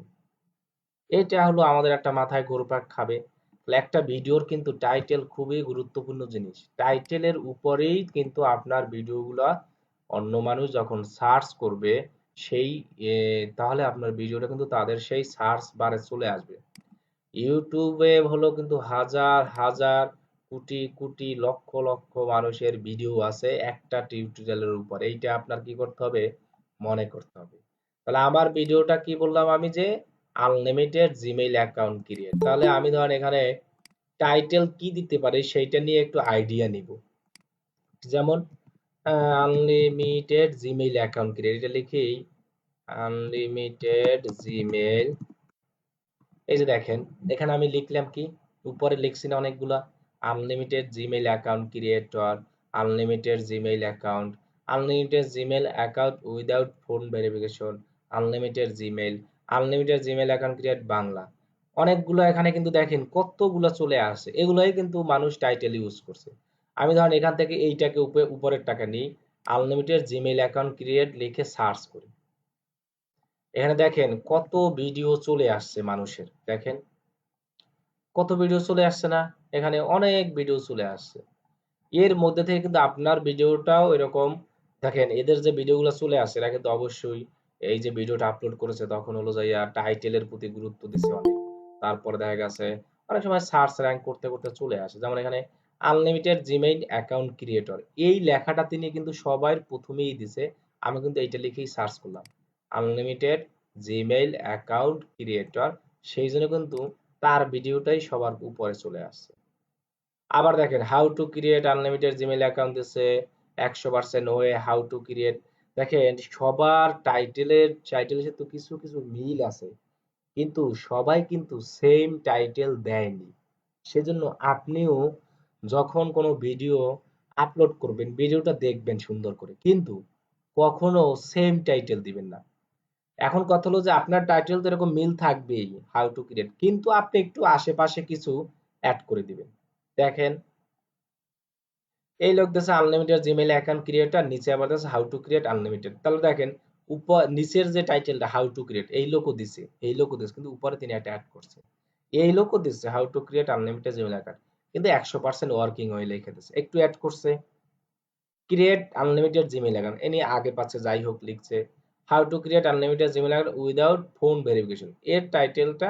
এটা হলো আমাদের একটা মাথায় ঘুরপাক খাবে। তাহলে একটা ভিডিওর কিন্তু টাইটেল খুবই গুরুত্বপূর্ণ জিনিস। টাইটেলের উপরেই কিন্তু আপনার ভিডিওগুলা অন্য মানুষ যখন সার্চ করবে, সেই তাহলে আপনার ভিডিওটা কিন্তু তাদের সেই সার্চ বারে চলে আসবে। ইউটিউবে হলো কিন্তু হাজার হাজার কোটি কোটি লক্ষ লক্ষ মানুষের ভিডিও আছে একটা টিউটোরিয়ালের উপর। এইটা আপনার কি করতে হবে, মনে করতে হবে। তাহলে আমার ভিডিওটা কি বললাম আমি, যে আনলিমিটেড জিমেইল অ্যাকাউন্ট ক্রিয়েট। তাহলে আমি ধরেন এখানে টাইটেল কি দিতে পারি সেইটা নিয়ে একটু আইডিয়া নিব। যেমন আনলিমিটেড জিমেইল অ্যাকাউন্ট ক্রিয়েট, এটা লিখি আনলিমিটেড জিমেইল। এই যে দেখেন এখানে আমি লিখলাম কি, উপরে লিখছি না অনেকগুলা, unlimited Gmail account creator, unlimited Gmail account, unlimited Gmail account without phone verification, unlimited Gmail, unlimited Gmail account create Bangla. অনেকগুলো এখানে কিন্তু দেখেন কতগুলো চলে আসে, এগুলোই কিন্তু মানুষ টাইটেল ইউজ করছে। আমি ধরেন এখান থেকে এইটাকে উপরের টাকা নিই, আনলিমিটেড জিমেইল অ্যাকাউন্ট ক্রিয়েট লিখে সার্চ করি। এখানে দেখেন কত ভিডিও চলে আসছে মানুষের, দেখেন কত ভিডিও চলে আসছে না, এখানে অনেক ভিডিও চলে আসছে। এর মধ্যে থেকে কিন্তু আপনার ভিডিওটাও এরকম, দেখেন এদের যে ভিডিওগুলো চলে আসছে এরা কিন্তু অবশ্যই এই যে ভিডিওটা আপলোড করেছে তখন হলো যাইয়া টাইটেলের প্রতি গুরুত্ব দিচ্ছে অনেক। তারপরে দেখা গেছে অনেক সময় সার্চ র্যাঙ্ক করতে করতে চলে আসে, যেমন এখানে আনলিমিটেড জিমেইল অ্যাকাউন্ট ক্রিয়েটর, এই লেখাটা তিনি কিন্তু সবার প্রথমেই দিছে। আমি কিন্তু এইটা লিখেই সার্চ করলাম আনলিমিটেড জিমেইল অ্যাকাউন্ট ক্রিয়েটর, সেই জন্য কিন্তু তার ভিডিওটাই সবার উপরে চলে আসছে। আবার দেখেন how to create unlimited Gmail account দিচ্ছে, 100% ওয়ে হাউ টু ক্রিয়েট। দেখেন সবার টাইটেলের সাথে কিছু কিছু মিল আছে, কিন্তু সবাই কিন্তু সেম টাইটেল দেয়নি। সেজন্য আপনিও যখন কোনো ভিডিও আপলোড করবেন ভিডিওটা দেখবেন সুন্দর করে, কিন্তু কখনো সেম টাইটেল দিবেন না। এখন কথা হলো যে আপনার টাইটেল তো এরকম মিল থাকবেই, হাউ টু ক্রিয়েট, কিন্তু আপনি একটু আশেপাশে কিছু অ্যাড করে দিবেন। দেখেন, এই লোক দিয়েছে আনলিমিটেড জিমেইল অ্যাকাউন্ট ক্রিয়েটর, নিচে আবার দিয়েছে হাউ টু ক্রিয়েট আনলিমিটেড। তাহলে দেখেন নিচের যে টাইটেলটা হাউ টু ক্রিয়েট, এই লোকও দিছে, এই লোকও দিছে, কিন্তু উপরে তিনি একটা অ্যাড করছে। এই লোকও দিচ্ছে how to create unlimited Gmail account, কিন্তু 100% ওয়ার্কিং ওয়ে লিখে দিচ্ছে। একটু অ্যাড করছে ক্রিয়েট আনলিমিটেড জিমেইল অ্যাকাউন্ট, এ নিয়ে আগে পাচ্ছে যাই হোক লিখছে how to create unlimited Gmail account without phone verification. এর টাইটেলটা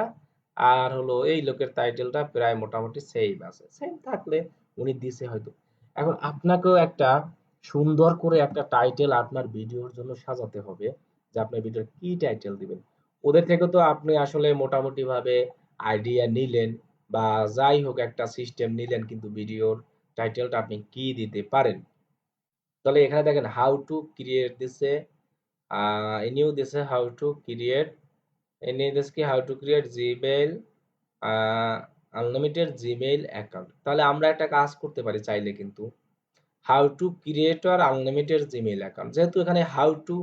আর হলো এই লোকের টাইটেলটা প্রায় মোটামুটি সেম আছে, সেম থাকলে উনি দিছে হয়তো। এখন আপনাকেও একটা সুন্দর করে একটা টাইটেল আপনার ভিডিওর জন্য সাজাতে হবে, যে আপনার ভিডিওর কি টাইটেল দিবেন। ওদের থেকে তো আপনি আসলে মোটামুটি ভাবে আইডিয়া নিলেন, বা যাই হোক একটা সিস্টেম নিলেন, কিন্তু ভিডিওর টাইটেলটা আপনি কি দিতে পারেন। তাহলে এখানে দেখেন হাউ টু ক্রিয়েট দিছে, ইনিও দিছে হাউ টু ক্রিয়েট, ইনি দিছে কি how to create Gmail unlimited Gmail account. তাহলে আমরা একটা কাজ করতে পারি চাইলে, কিন্তু how to creator unlimited Gmail account, যেহেতু এখানে হাউ টু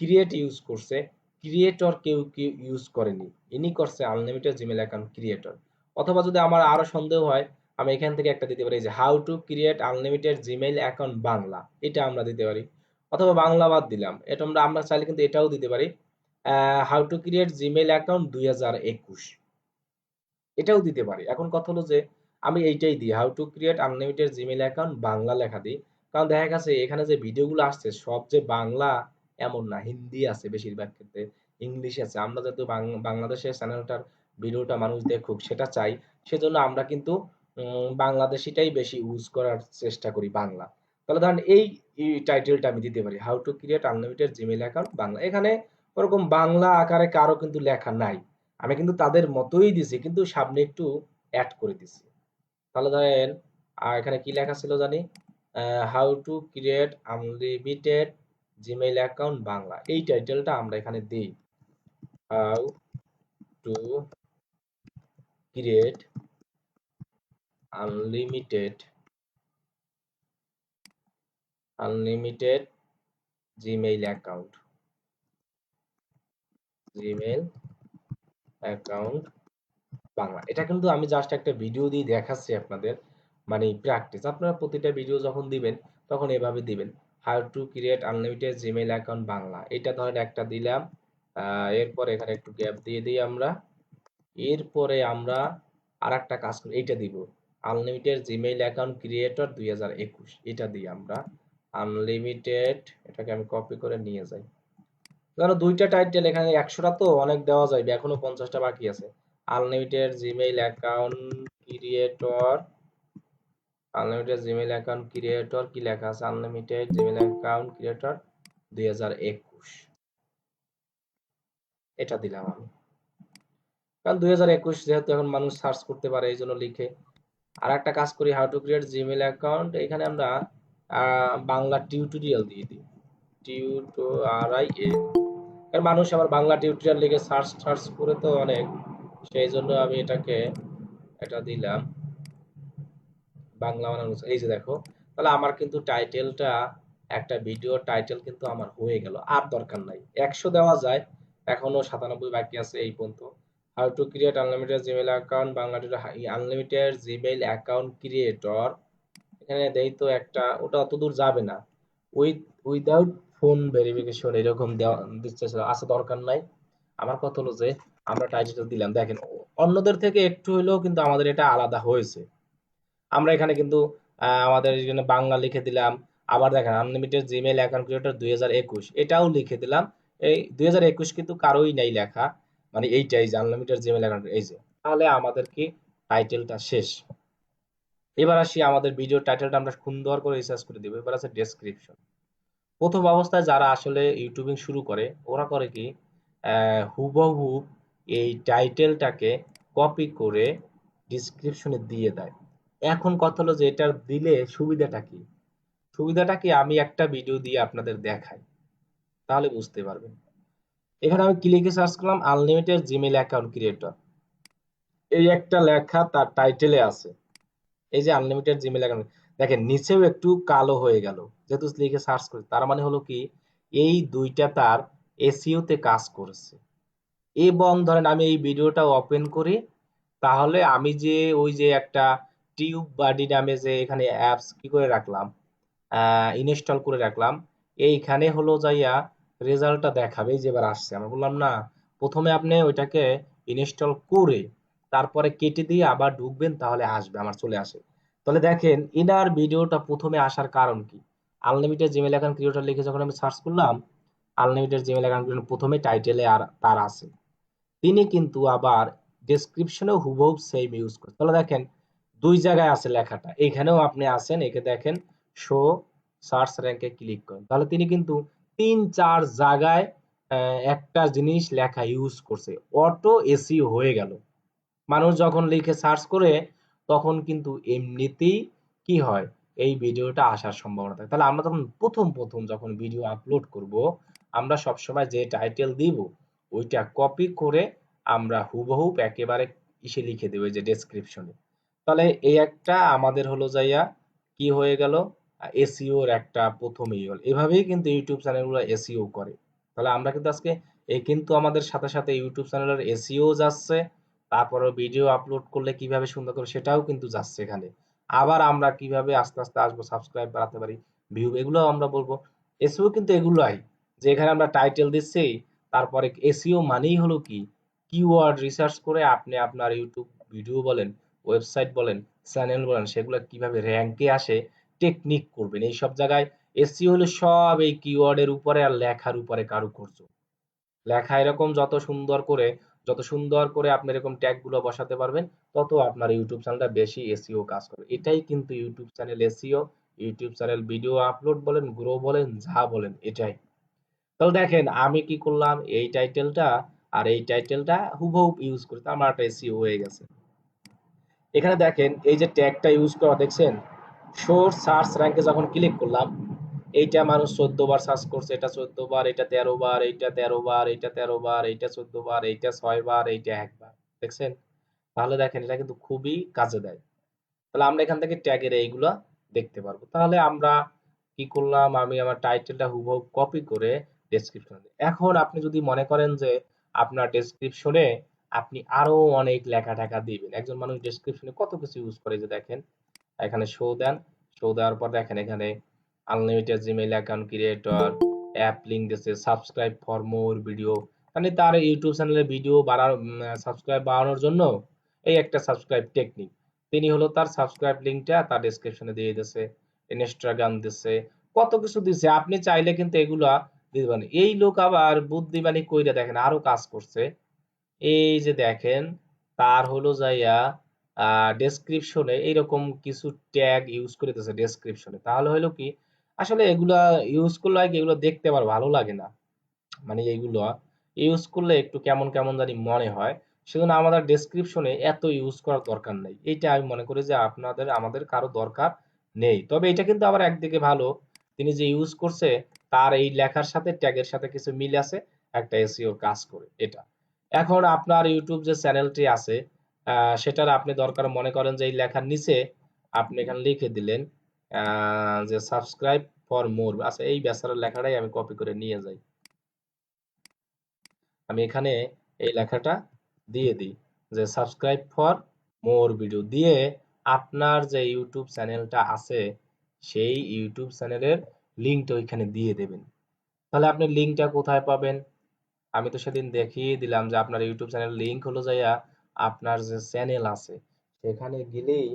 ক্রিয়েট ইউজ করছে, ক্রিয়েটর কেউ কেউ ইউজ করেনি, ইনি করছে আনলিমিটেড জিমেইল অ্যাকাউন্ট ক্রিয়েটর। অথবা যদি আমার আরো সন্দেহ হয়, আমি এখান থেকে একটা দিতে পারি যে how to create unlimited Gmail account Bangla, এটা আমরা দিতে পারি। অথবা বাংলা বাদ দিলাম, এটা আমরা আমরা চাইলে কিন্তু এটাও দিতে পারি, how to create Gmail account 2021, এটাও দিতে পারি। এখন কথা হলো যে আমি এইটাই দিই, how to create unlimited Gmail account Bangla লেখা দিই। কারণ দেখা গেছে এখানে যে ভিডিওগুলো আসছে সব যে বাংলা এমন না, হিন্দি আছে বেশিরভাগ ক্ষেত্রে, ইংলিশ আছে। আমরা যেহেতু বাংলাদেশের চ্যানেলটার ভিডিওটা মানুষ দেখুক সেটা চাই, সেজন্য আমরা কিন্তু বাংলাদেশিটাই বেশি ইউজ করার চেষ্টা করি, বাংলা। তাহলে ধরেন এই টাইটেলটা আমি দিতে পারি, how to create unlimited Gmail account Bangla. এখানে ওরকম বাংলা আকারে কারো কিন্তু লেখা নাই, আমি কিন্তু তাদের মতোই দিছি, কিন্তু সামনে একটু অ্যাড করে দিছি। তাহলে ধরেন এখানে কি লেখা ছিল জানি, how to create unlimited Gmail account Bangla, এই টাইটেলটা আমরা এখানে দিই, how to create unlimited unlimited Gmail account Gmail account Bangla. এটা কিন্তু আমি জাস্ট একটা ভিডিও দিয়ে দেখাচ্ছি আপনাদের, মানে প্র্যাকটিস। আপনারা প্রতিটা ভিডিও যখন দিবেন তখন এভাবে দিবেন, how to create unlimited Gmail account Bangla, এটা ধরেন একটা দিলাম। এরপর এখানে একটু গ্যাপ দিয়ে দিই আমরা, এরপরে আমরা আর একটা কাজ করি, এইটা দিব, আনলিমিটেড জিমেইল অ্যাকাউন্ট ক্রিয়েটর 2021, এটা দিই আমরা আনলিমিটেড। এটাকে আমি কপি করে নিয়ে যাই, ধরো দুইটা টাইটেল, এখানে 100টা তো অনেক দেওয়া যাবে, এখনো 50টা বাকি আছে। Unlimited Gmail account creator, unlimited Gmail account creator কি লেখা আছে, আনলিমিটেড জিমেইল অ্যাকাউন্ট ক্রিয়েটর 2021, এটা দিলাম আমি। কারণ 2021 যেহেতু এখন মানুষ সার্চ করতে পারে, এই জন্য লিখে। আর একটা কাজ করি, how to create Gmail account, এখানে আমরা বাংলা টিউটোরিয়াল দিয়ে দিই, টিউটোরিয়াল। কারণ মানুষ আবার বাংলা টিউটোরিয়াল লিখে সার্চ সার্চ করে তো অনেক, সেই জন্য আমি এটাকে এটা দিলাম বাংলা বানানো। এই যে দেখো, তাহলে আমার কিন্তু টাইটেলটা, একটা ভিডিও টাইটেল কিন্তু আমার হয়ে গেল, আর দরকার নাই 100 দেওয়া যায়, এখনো 97 বাকি আছে এই পর্যন্ত। How to create unlimited Gmail account Bangla, unlimited Gmail account creator, এখানে দেই তো একটা, ওটা অত দূর যাবে না, উইথ উইদাউট ফোন ভেরিফিকেশন এরকম দেওয়া দিচ্ছে, আছে দরকার নাই। আমার কথা হলো যে আমরা টাইটেল দিলাম, দেখেন অন্যদের থেকে একটু হইলেও কিন্তু আমাদের এটা আলাদা হয়েছে। আমরা এখানে কিন্তু আমাদের এখানে বাংলা লিখে দিলাম, আবার দেখেন আনলিমিটেড জিমেইল অ্যাকাউন্ট ক্রিয়েটর 2021, এটাও লিখে দিলাম। এই 2021 কিন্তু কারোই নাই লেখা, মানে এইটাই যে আনলিমিটেড জিমেইল অ্যাকাউন্ট, এই যে। তাহলে আমাদের কি টাইটেলটা শেষ। এবার আসি আমাদের ভিডিও টাইটেলটা আমরা সুন্দর করে রিসার্চ করে দিব। এবার আছে ডেসক্রিপশন। প্রথম অবস্থায় যারা আসলে ইউটিউবিং শুরু করে, ওরা করে কি, হুবহু এই টাইটেলটাকে কপি করে ডিসক্রিপশনে দিয়ে দেয়। এখন কথা হলো যে এটার দিলে সুবিধাটা কি, সুবিধাটা কি আমি একটা ভিডিও দিয়ে আপনাদের দেখাই, তাহলে বুঝতে পারবেন। এখানে আমি কি লিখে সার্চ করলাম, আনলিমিটেড জিমেইল অ্যাকাউন্ট ক্রিয়েটর, এই একটা লেখা তার টাইটেলে আছে, এই যে আনলিমিটেড জিমেইল অ্যাকাউন্ট। দেখেন নিচেও একটু কালো হয়ে গেল, যেহেতু লিখে সার্চ করি, তার মানে হলো কি, এই দুইটা তার এসইও তে কাজ করেছে। এবং ধরেন আমি এই ভিডিওটা ওপেন করি, তাহলে আমি যে ওই যে একটা টিউব বাডি নামে যে এখানে অ্যাপস কি করে রাখলাম, ইনস্টল করে রাখলাম, এইখানে হলো যাইয়া রেজাল্টটা দেখাবে। এই যে এবার আসছে, আমরা বললাম না, প্রথমে আপনি ওইটাকে ইনস্টল করে তারপরে কেটে দিয়ে আবার ঢুকবেন, তাহলে আসবে, আমার চলে আসে। তাহলে দেখেন ইনার ভিডিওটা প্রথমে আসার কারণ কি, আনলিমিটেড জিমেল অ্যাকাউন্ট ক্রিয়েটর লিখে যখন আমি সার্চ করলাম, আনলিমিটেড জিমেল অ্যাকাউন্ট প্রথমে টাইটেলে আর তার আছে, তিনি কিন্তু আবার ডেসক্রিপশনেও হুবহু সেম ইউজ করে। তাহলে দেখেন দুই জায়গায় আছে লেখাটা, এখানেও আপনি আছেন, একে দেখেন শো সার্চ র্যাঙ্কে ক্লিক করেন, তাহলে তিনি কিন্তু ৩-৪ জায়গায় একটা জিনিস লেখা ইউজ করছে, অটো এসইও হয়ে গেল। মানুষ যখন লিখে সার্চ করে তখন কিন্তু এমনিতেই কি হয়, এই ভিডিওটা আসার সম্ভাবনা থাকে। তাহলে আমরা তখন প্রথম প্রথম যখন ভিডিও আপলোড করব, আমরা সবসময় যে টাইটেল দিব ওইটা কপি করে আমরা হুবহু একেবারে ইসে লিখে দেবো, এই যে ডেসক্রিপশনে। তাহলে এই একটা আমাদের হলো যাইয়া কি হয়ে গেল, এসইও এর একটা প্রথম ই হল। এভাবেই কিন্তু ইউটিউব চ্যানেলগুলো এসইও করে। তাহলে আমরা কিন্তু আজকে এই কিন্তু আমাদের সাথে সাথে ইউটিউব চ্যানেলের এসইও যাচ্ছে, তারপরে ভিডিও আপলোড করলে কিভাবে সুন্দর করে সেটাও কিন্তু যাচ্ছে এখানে। আবার আমরা কিভাবে আস্তে আস্তে আসবো, সাবস্ক্রাইব বাড়াতে পারি, ভিউ, এগুলো আমরা বলবো। এসইও কিন্তু এগুলাই, যে এখানে আমরা টাইটেল দিচ্ছি, তারপরে এসইও মানেই হলো কি, কিওয়ার্ড রিসার্চ করে আপনি আপনার ইউটিউব ভিডিও বলেন, ওয়েবসাইট বলেন, চ্যানেল বলেন, সেগুলো কিভাবে র্যাঙ্কে আসে টেকনিক করবেন। এই সব জায়গায় এসইও হলো সব এই কিওয়ার্ডের উপরে আর লেখার উপরে কারুকার্য। লেখা এরকম যত সুন্দর করে আপনি এরকম ট্যাগ গুলো বসাতে পারবেন, তত আপনার ইউটিউব চ্যানেলটা বেশি এসইও কাজ করবে। এটাই কিন্তু YouTube channel SEO, YouTube channel video upload বলেন, গ্রো বলেন, যা বলেন, এটাই। তাহলে দেখেন আমি কি করলাম, এই টাইটেলটা আর এই টাইটেলটা হুবহু ইউজ করি, তো আমার একটা এসইও হয়ে গেছে। এখানে দেখেন এই যে ট্যাগটা ইউজ করা দেখছেন, সোর্স সার্চ র্যাঙ্কে যখন ক্লিক করলাম, এইটা মানুষ 14 বার সার্চ করছে, এটা 14 বার, এটা 13 বার, এইটা 13 বার, এইটা 13 বার, এইটা 14 বার, এইটা 6 বার, এইটা একবার, দেখছেন? তাহলে দেখেন এটা কিন্তু খুবই কাজে দেয়। তাহলে আমরা এখান থেকে ট্যাগের এইগুলা দেখতে পারবো। তাহলে আমরা কি করলাম, আমি আমার টাইটেলটা হুবহু কপি করে ডেসক্রিপশনে দিই। এখন আপনি যদি মনে করেন যে আপনার ডেসক্রিপশনে আপনি আরো অনেক লেখা টেখা দিবেন, একজন মানুষ ডেসক্রিপশনে কত কিছু ইউজ করে, যে দেখেন এখানে শো দেন, শো দেওয়ার পর দেখেন এখানে unlimited Gmail account creator, app link দিচ্ছে, সাবস্ক্রাইব ফর মোর ভিডিও, মানে তার ইউটিউব চ্যানেলে ভিডিও বাড়ানো, সাবস্ক্রাইব বাড়ানোর জন্য এই একটা সাবস্ক্রাইব টেকনিক। তিনি হলো তার সাবস্ক্রাইব লিঙ্কটা তার ডেসক্রিপশনে দিয়ে দিচ্ছে, ইনস্টাগ্রাম দিচ্ছে, কত কিছু দিচ্ছে। আপনি চাইলে কিন্তু এগুলা দিতে পারেন। এই লোক আবার বুদ্ধিমানি কইরা দেখেন আরো কাজ করছে। এই যে দেখেন তার হলো যাইয়া ডেসক্রিপশনে এইরকম কিছু ট্যাগ ইউজ করে দিতেছে ডেসক্রিপশনে। তাহলে হলো কি, আসলে এগুলা ইউজ করলে হয় কি, এগুলো দেখতে আবার ভালো লাগে না, মানে এইগুলো ইউজ করলে একটু কেমন কেমন জানি মনে হয়। সেজন্য আমাদের ডেসক্রিপশনে এত ইউজ করার দরকার নেই, এইটা আমি মনে করি যে আমাদের কারো দরকার নেই। তবে এটা কিন্তু আবার একদিকে ভালো, তিনি যে ইউজ করছে তার এই লেখার সাথে ট্যাগের সাথে কিছু মিল আছে, একটা এসইও কাজ করে এটা। এখন আপনার ইউটিউব যে চ্যানেলটি আছে, সেটার আপনি দরকার মনে করেন যে এই লেখার নিচে আপনি এখানে লিখে দিলেন যে সাবস্ক্রাইব ফর মোর, আচ্ছা এই বেচারার লেখাটাই আমি কপি করে নিয়ে যাই, আমি এখানে এই লেখাটা দিয়ে দিই যে সাবস্ক্রাইব ফর মোর ভিডিও দিয়ে আপনার যে ইউটিউব চ্যানেলটা আছে সেই ইউটিউব চ্যানেলের লিঙ্কটা ওইখানে দিয়ে দেবেন। তাহলে আপনি লিঙ্কটা কোথায় পাবেন, আমি তো সেদিন দেখিয়ে দিলাম যে আপনার ইউটিউব চ্যানেল লিঙ্ক হলো যাইয়া আপনার যে চ্যানেল আছে সেখানে গেলেই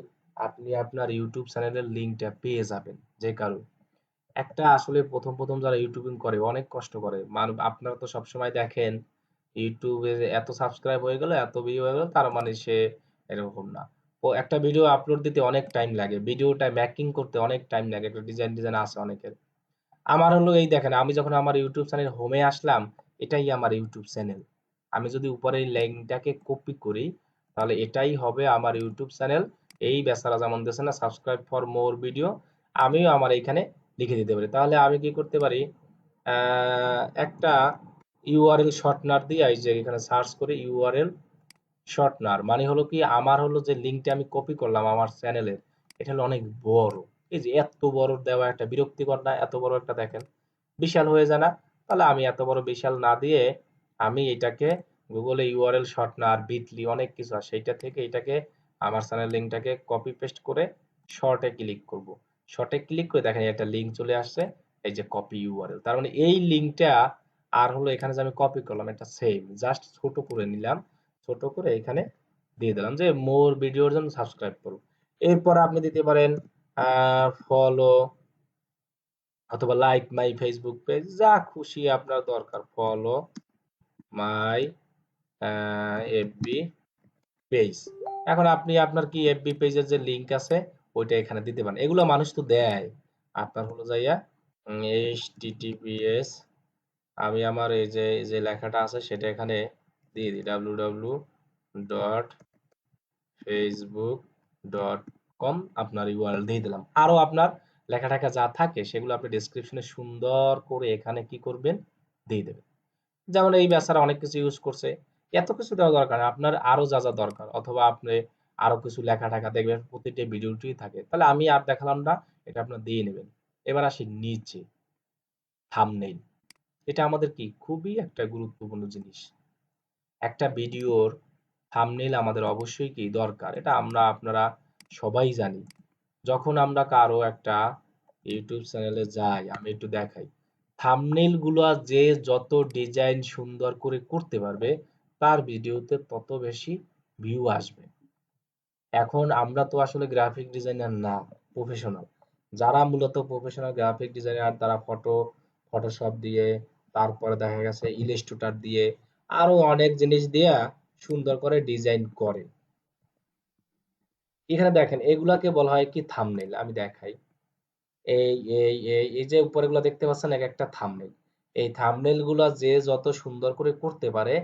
আপনি আপনার ইউটিউব চ্যানেলের লিঙ্কটা পেয়ে যাবেন। যে কারণ একটা আসলে প্রথম প্রথম যারা ইউটিউবিং করে অনেক কষ্ট করে, আপনারা তো সবসময় দেখেন ইউটিউবে এত সাবস্ক্রাইব হয়ে গেল, এত ভিউ হয়ে গেল, তার মানে সে এরকম না। ও একটা ভিডিও আপলোড দিতে অনেক টাইম লাগে, ভিডিওটা মেকিং করতে অনেক টাইম লাগে, একটা ডিজাইন ডিজাইন আছে অনেকের। আমার হলো এই দেখেন আমি যখন আমার ইউটিউব চ্যানেল হোমে আসলাম, এটাই আমার ইউটিউব চ্যানেল। আমি যদি উপরে এই লিঙ্কটাকে কপি করি, তাহলে এটাই হবে আমার ইউটিউব চ্যানেল। এই বেচারা যেমন দিয়েছে না সাবস্ক্রাইব ফর মোর ভিডিও, আমিও আমার এইখানে লিখে দিতে পারি। তাহলে আমি কি করতে পারি, একটা ইউআরএল শর্টনার দিয়ে এই যে এখানে সার্চ করে ইউআরএল শর্টনার, মানে হলো কি আমার হলো যে লিঙ্কটা আমি কপি করলাম আমার চ্যানেলের, এটা হলো অনেক বড়। এই যে এত বড় দেওয়া একটা বিরক্তিকর না, এত বড় একটা দেখেন বিশাল হয়ে যায় না? তাহলে আমি এত বড় বিশাল না দিয়ে আমি এটাকে গুগলে ইউআরএল শর্টনার বিটলি অনেক কিছু আছে সেইটা থেকে এটাকে আমার চ্যানেল লিঙ্কটাকে কপি পেস্ট করে শর্টে ক্লিক করব। শর্টে ক্লিক করে দেখেন একটা লিঙ্ক চলে আসছে, এই যে কপি ইউআরএল। তার মানে এই লিঙ্কটা আর হলো এখানে যে আমি কপি করলাম এটা সেম, জাস্ট ছোট করে নিলাম, ছোট করে এখানে দিয়ে দিলাম যে মোর ভিডিওর জন্য সাবস্ক্রাইব করুন। এরপর আপনি দিতে পারেন ফলো অথবা লাইক মাই ফেসবুক পেজ, যা খুশি আপনার দরকার, ফলো মাই এফবি পেজ। এখন আপনি আপনার কি এফবি পেজের যে লিংক আছে ওইটা এখানে দিতে পারেন। এগুলো মানুষ তো দেয়, আপনার হলো যাইয়া https, আমি আমার এই যে লেখাটা আছে সেটা এখানে দিয়ে দিই www.facebook.com, আপনার ইউআরএল দিয়ে দিলাম। আরো আপনার লেখাটাকা যা থাকে সেগুলো আপনি ডেসক্রিপশনে সুন্দর করে এখানে কি করবেন, দিয়ে দেবেন। যেমন এই বেচারা অনেক কিছু ইউজ করছে, এত কিছু দেওয়া দরকার নেই, আপনার আরো যা যা দরকার, অথবা আপনি আরো কিছু লেখা টাকা দেখবেন প্রতিটা ভিডিওতেই থাকে, তাহলে আমি আর দেখালাম না, এটা আপনার দিয়ে নেবেন। এবার আসি নিচে থাম্বনেইল। এটা আমাদের কি খুবই একটা গুরুত্বপূর্ণ জিনিস। একটা ভিডিওর থাম্বনেইল আমাদের অবশ্যই কি দরকার, এটা আমরা আপনারা সবাই জানি। যখন আমরা কারো একটা ইউটিউব চ্যানেলে যাই, আমি একটু দেখাই, থাম্বনেইল গুলো যে যত ডিজাইন সুন্দর করে করতে পারবে তার ভিডিওতে তত বেশি ভিউ আসবে। এখন আমরা তো আসলে গ্রাফিক ডিজাইনার না, প্রফেশনাল। যারা মূলত প্রফেশনাল গ্রাফিক ডিজাইনার তারা ফটোশপ দিয়ে, তারপরে দেখা গেছে ইলাস্ট্রেটর দিয়ে, আরো অনেক জিনিস দিয়ে সুন্দর করে ডিজাইন করে। এখানে দেখেন এগুলাকে বলা হয় কি থাম্বনেইল। আমি দেখাই, এই এই যে উপরে গুলো দেখতে পাচ্ছেন এক একটা থাম্বনেইল। এই থাম্বনেইল গুলা যে যত সুন্দর করে করতে পারে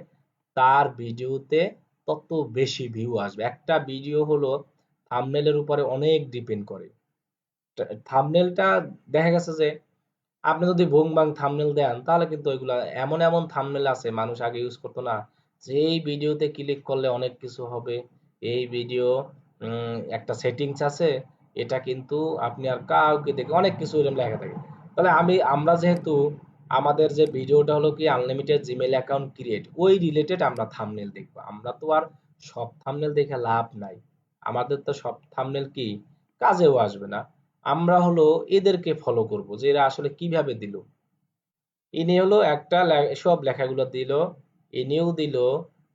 তার ভিডিওতে তত বেশি ভিউ আসবে। একটা ভিডিও হলো থাম্বনেইলের উপরে অনেক ডিপেন্ড করে। থাম্বনেইলটা দেখা গেছে যে আপনি যদি ভুং ভাং থাম্বনেইল দেন তাহলে কিন্তু ওইগুলা এমন এমন থাম্বনেইল আছে মানুষ আগে ইউজ করতো না, যে এই ভিডিওতে ক্লিক করলে অনেক কিছু হবে, এই ভিডিও একটা সেটিংস আছে, এটা কিন্তু আপনি আর কাউকে দেখে অনেক কিছু এরকম লেখা থাকে। তাহলে আমরা যেহেতু আমাদের যে ভিডিওটা হলো কি আনলিমিটেড জিমেইল অ্যাকাউন্ট ক্রিয়েট, ওই রিলেটেড আমরা থাম্বনেইল দেখবো। আমরা তো আর সব থাম্বনেইল দেখে লাভ নাই, আমাদের তো সব থাম্বনেইল কি কাজেও আসবে না। আমরা হলো এদেরকে ফলো করব যে এরা আসলে কিভাবে দিল। ইনি হলো একটা সব লেখাগুলো দিল, ইনিও দিল,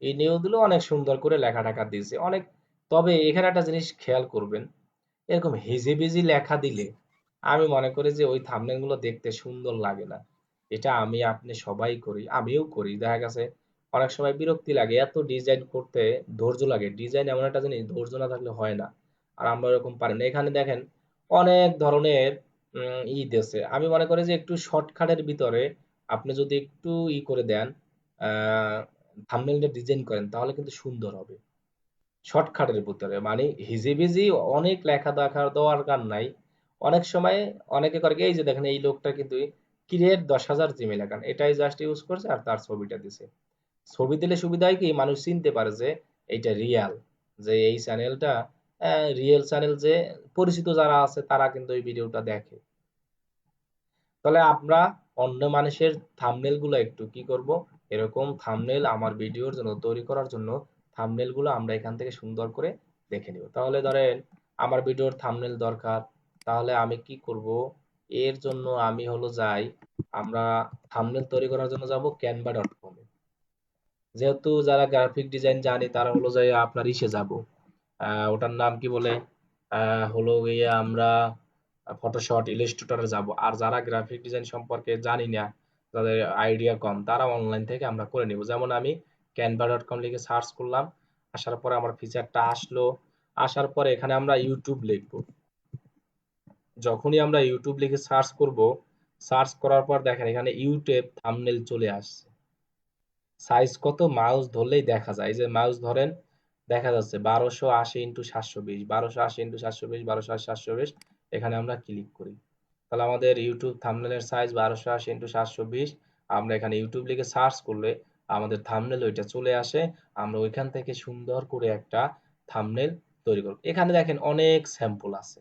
ইনিও দিল, অনেক সুন্দর করে লেখা টাকা দিয়েছে অনেক। তবে এখানে একটা জিনিস খেয়াল করবেন, এরকম হিজিবিজি লেখা দিলে আমি মনে করি যে ওই থাম্বনেল গুলো দেখতে সুন্দর লাগে না। এটা আমি আপনি সবাই করি, আমিও করি। দেখা গেছে অনেক সময় বিরক্তি লাগে, এত ডিজাইন করতে ধৈর্য লাগে। ডিজাইন এমন একটা জিনিস, ধৈর্য না থাকলে হয় না। আর আমরা এরকম পারি না। এখানে দেখেন অনেক ধরনের দিয়েছে। আমি মনে করি যে একটু শর্টকাটের ভিতরে আপনি যদি একটু করে দেন, থাম্বনেলটা ডিজাইন করেন তাহলে কিন্তু সুন্দর হবে। শর্টকাটের ভিতরে মানে হিজিবিজি অনেক লেখা দেখার দরকার নাই। অনেক সময় অনেকে করে কি, এই যে দেখেন এই লোকটা কিন্তু ক্রিয়েট 10,000 জিমেইল অ্যাকাউন্ট, এটাই জাস্ট ইউজ করছে আর তার ছবিটা দিছে। ছবি দিলে সুবিধা হয় কি মানুষ চিনতে পারে যে এইটা রিয়াল, যে এই চ্যানেলটা রিয়েল চ্যানেল, যে পরিচিত যারা আছে তারা কিন্তু এই ভিডিওটা দেখে। তাহলে আমরা অন্য মানুষের থাম্বনেল গুলো একটু কি করব, এরকম থাম্বনেল আমার ভিডিওর জন্য তৈরি করার জন্য থাম্বনেল গুলো আমরা এখান থেকে সুন্দর করে দেখে নিব। তাহলে ধরেন আমার ভিডিওর থাম্বনেল দরকার, তাহলে আমি কি করব, এর জন্য আমি হলো যাই, আমরা থাম্বনেল তৈরি করার জন্য যাব canva.com এ। যেহেতু যারা গ্রাফিক ডিজাইন জানে তারা হলো যাই আপনার ইসে যাব, ওটার নাম কি বলে, হলো গিয়ে আমরা ফটোশপ ইলাস্ট্রেটরে যাব। আর যারা গ্রাফিক ডিজাইন সম্পর্কে জানি না, যাদের আইডিয়া কম, তারা অনলাইন থেকে আমরা করে নিব। যেমন আমি canva.com লিখে সার্চ করলাম, আসার পরে আমার ফিচারটা আসলো, আসার পরে এখানে আমরা ইউটিউব লিখব। যখনই আমরা ইউটিউব লিখে সার্চ করব, সার্চ করার পর দেখেন এখানে ইউটিউব থাম্বনেল চলে আসছে। সাইজ কত মাউস ধরলেই দেখা যায়, এই যে মাউস ধরেন দেখা যাচ্ছে 1280x720, 1280x720, 1280x720, এখানে আমরা ক্লিক করি। তাহলে আমাদের ইউটিউব থাম্বনেলের সাইজ 1280x720। আমরা এখানে ইউটিউব লিখে সার্চ করলে আমাদের থাম্বনেল ওইটা চলে আসে। আমরা ওইখান থেকে সুন্দর করে একটা থাম্বনেল তৈরি করব। এখানে দেখেন অনেক স্যাম্পল আছে।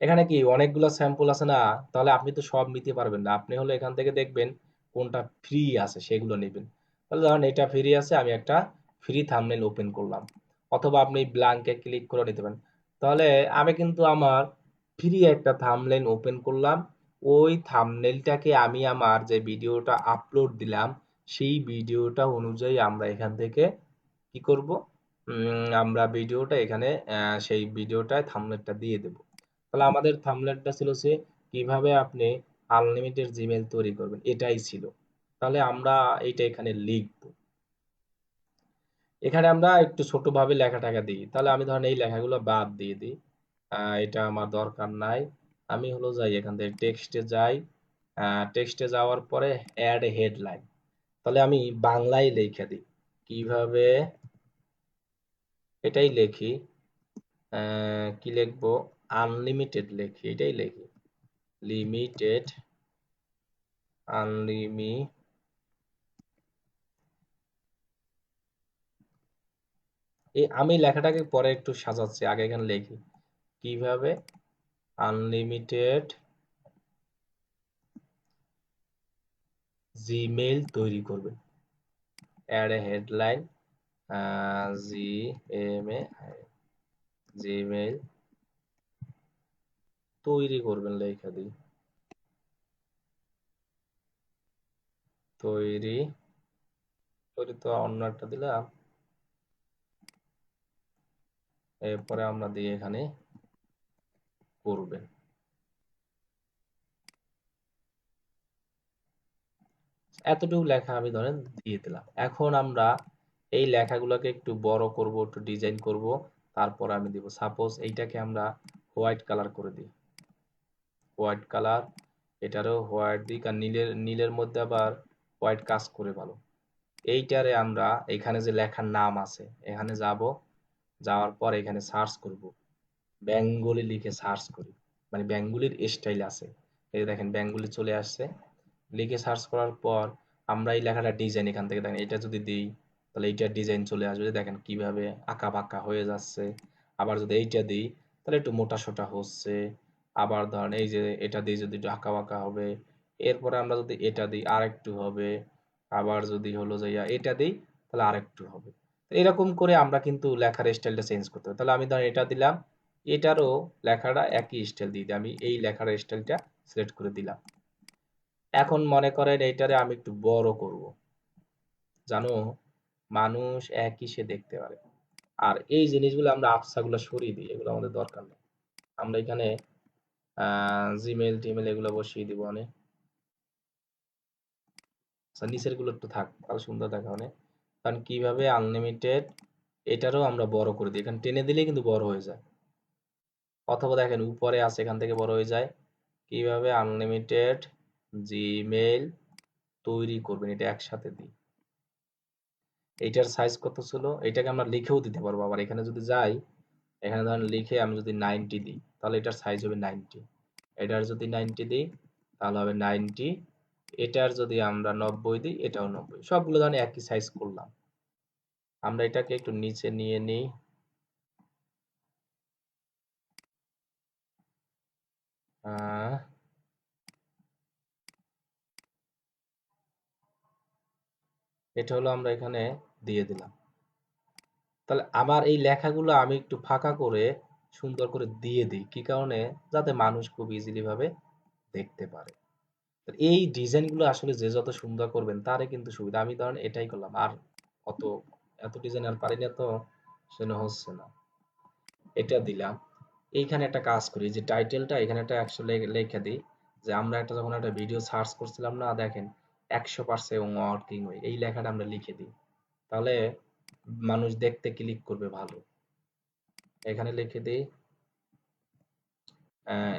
এখানে কি অনেকগুলো স্যাম্পল আছে না, তাহলে আপনি তো সব নিতে পারবেন না। আপনি হলো এখান থেকে দেখবেন কোনটা ফ্রি আছে সেগুলো নেবেন। তাহলে ধরেন এটা ফ্রি আছে, আমি একটা ফ্রি থাম্বনেল ওপেন করলাম, অথবা আপনি ব্ল্যাঙ্কে ক্লিক করে নিতে পারেন। তাহলে আমি কিন্তু আমার ফ্রি একটা থাম্বনেল ওপেন করলাম, ওই থাম্বনেলটাকে আমি আমার যে ভিডিওটা আপলোড দিলাম সেই ভিডিওটা অনুযায়ী আমরা এখান থেকে কি করব, আমরা ভিডিওটা এখানে সেই ভিডিওটায় থাম্বনেলটা দিয়ে দেব। তাহলে আমাদের থাম্বনেলটা ছিল যে কিভাবে আপনি আনলিমিটেড জিমেইল তৈরি করবেন, এটাই ছিল। তাহলে আমরা এইটা এখানে লিখব। এখানে আমরা একটু ছোটভাবে লেখাটাকে দিই। তাহলে আমি ধরেন এই লেখাগুলো বাদ দিয়ে দিই, এটা আমার দরকার নাই। আমি হলো যাই এখান থেকে টেক্সটে যাই, টেক্সটে যাওয়ার পরে অ্যাড হেডলাইন, তাহলে আমি বাংলায় লিখে দিই কিভাবে, এটাই লিখি। কি লিখবো, আনলিমিটেড লিখি, এটাই লিখি, লিমিটেড, আনলিমি এই আমি লেখাটাকে পরে একটু সাজাচ্ছি, আগে এখানে লিখি কিভাবে আনলিমিটেড জিমেইল তৈরি করবেন, add a headline, G M A Gmail তৈরি করবেন লেখা দিই, তৈরি, তৈরি তো অন্য একটা দিলাম, এরপরে আমরা দিই এখানে করবেন। এতটুকু লেখা আমি ধরেন দিয়ে দিলাম। এখন আমরা এই লেখাগুলোকে একটু বড় করব, একটু ডিজাইন করব, তারপর আমি দিব। সাপোজ এইটাকে আমরা হোয়াইট কালার করে দিই, হোয়াইট কালার, এটারও হোয়াইট দিই, কারণ নীলের নীলের মধ্যে আবার হোয়াইট কাজ করে ভালো। এইটারে আমরা এখানে যে লেখার নাম আছে এখানে যাব, যাওয়ার পর এখানে সার্চ করব, বেঙ্গলি লিখে সার্চ করি, মানে বেঙ্গলির স্টাইল আছে, এই দেখেন বেঙ্গলি চলে আসছে। লিখে সার্চ করার পর আমরা এই লেখাটা ডিজাইন এখান থেকে দেখেন এটা যদি দিই, তাহলে এইটার ডিজাইন চলে আসবে, দেখেন কিভাবে আঁকা বাঁকা হয়ে যাচ্ছে। আবার যদি এইটা দিই তাহলে একটু মোটা সোটা হচ্ছে। আবার ধরেন এই যে এটা দিয়ে যদি একটু আঁকা বাঁকা হবে, এরপরে আমরা যদি এটা দিই আর একটু হবে। আবার যদি হলো যাইয়া এটা দিই তাহলে আরেকটু হবে। এরকম করে আমরা কিন্তু লেখার স্টাইলটা চেঞ্জ করতে হবে। তাহলে আমি ধরেন এটা দিলাম, এটারও লেখাটা একই স্টাইল দিয়ে দিই, আমি এই লেখার স্টাইলটা সিলেক্ট করে দিলাম। এখন মনে করেন এইটারে আমি একটু বড় করব, জানো, মানুষ একই সে দেখতে পারে। আর এই জিনিসগুলো আমরা আবসাগুলো সরিয়ে দিই, এগুলো আমাদের দরকার নেই। আমরা এখানে জিমেল টিমেল এগুলো বসিয়ে দিব অনেক, আচ্ছা নিচের গুলো একটু থাক, তাহলে সুন্দর দেখা অনেক। কারণ কিভাবে আনলিমিটেড, এটারও আমরা বড় করে দিই, এখানে টেনে দিলেই কিন্তু বড় হয়ে যায়, অথবা দেখেন উপরে আছে এখান থেকে বড় হয়ে যায়। কিভাবে আনলিমিটেড জিমেইল তৈরি করবেন, এটা একসাথে দিই। এইটার সাইজ কত ছিল, এটাকে আমরা লিখেও দিতে পারবো। আবার এখানে যদি যাই, এখানে ধরেন লিখে আমি যদি 90 দিই তাহলে এটার সাইজ হবে 90, এটার যদি 90 দিই তাহলে হবে 90, এটার যদি আমরা 90 দিই এটাও 90, সবগুলো ধরেন একই সাইজ করলাম। আমরা এটাকে একটু নিচে নিয়ে নিই, আহ, এটা হলো আমরা এখানে দিয়ে দিলাম। তাহলে আমার এই লেখাগুলো আমি একটু ফাঁকা করে সুন্দর করে দিয়ে দিই, কি কারণে, যাতে মানুষ খুব ইজিলি ভাবে দেখতে পারে। এই ডিজাইনগুলো আসলে যে যত সুন্দর করবেন তারই কিন্তু সুবিধা। আমি ধরেন এটাই করলাম, আর অত এত ডিজাইন আর পারি না, তো সেজন্য হচ্ছে না। এটা দিলাম। এইখানে একটা কাজ করি যে টাইটেলটা এখানে একটা অ্যাকচুয়ালি লিখে দিই, যে আমরা একটা যখন একটা ভিডিও সার্চ করছিলাম না, দেখেন 100% ওয়ার্কিং হয়, এই লেখাটা আমরা লিখে দিই, তাহলে মানুষ দেখতে ক্লিক করবে ভালো। এখানে লিখে দিই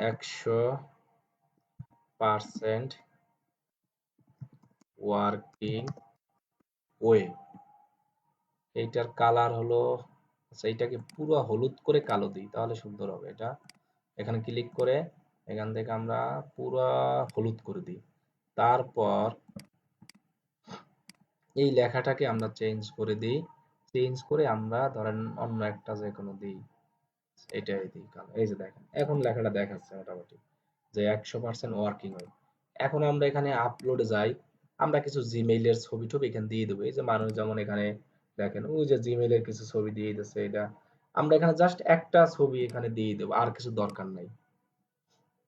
100% ওয়ার্কিং ওয়ে। এইটার কালার হলো, আচ্ছা এইটাকে পুরো হলুদ করে কালো দিই তাহলে সুন্দর হবে এটা। এখানে ক্লিক করে এখান থেকে আমরা পুরো হলুদ করে দিই। তারপর এই লেখাটাকে আমরা চেঞ্জ করে দিই, চেঞ্জ করে আমরা ধরেন অন্য একটা যে কোনো দিই, এটাই দিই কালার। এই যে দেখেন এখন লেখাটা দেখাচ্ছে মোটামুটি যে 100% ওয়ার্কিং হয়। এখন আমরা এখানে আপলোডে যাই, আমরা কিছু জিমেইলের ছবি টবি এখানে দিয়ে দেবো। এই যে মানুষ যেমন এখানে দেখেন ওই যে জিমেইলের কিছু ছবি দিয়ে দিচ্ছে, এটা আমরা এখানে জাস্ট একটা ছবি এখানে দিয়ে দেবো, আর কিছু দরকার নাই।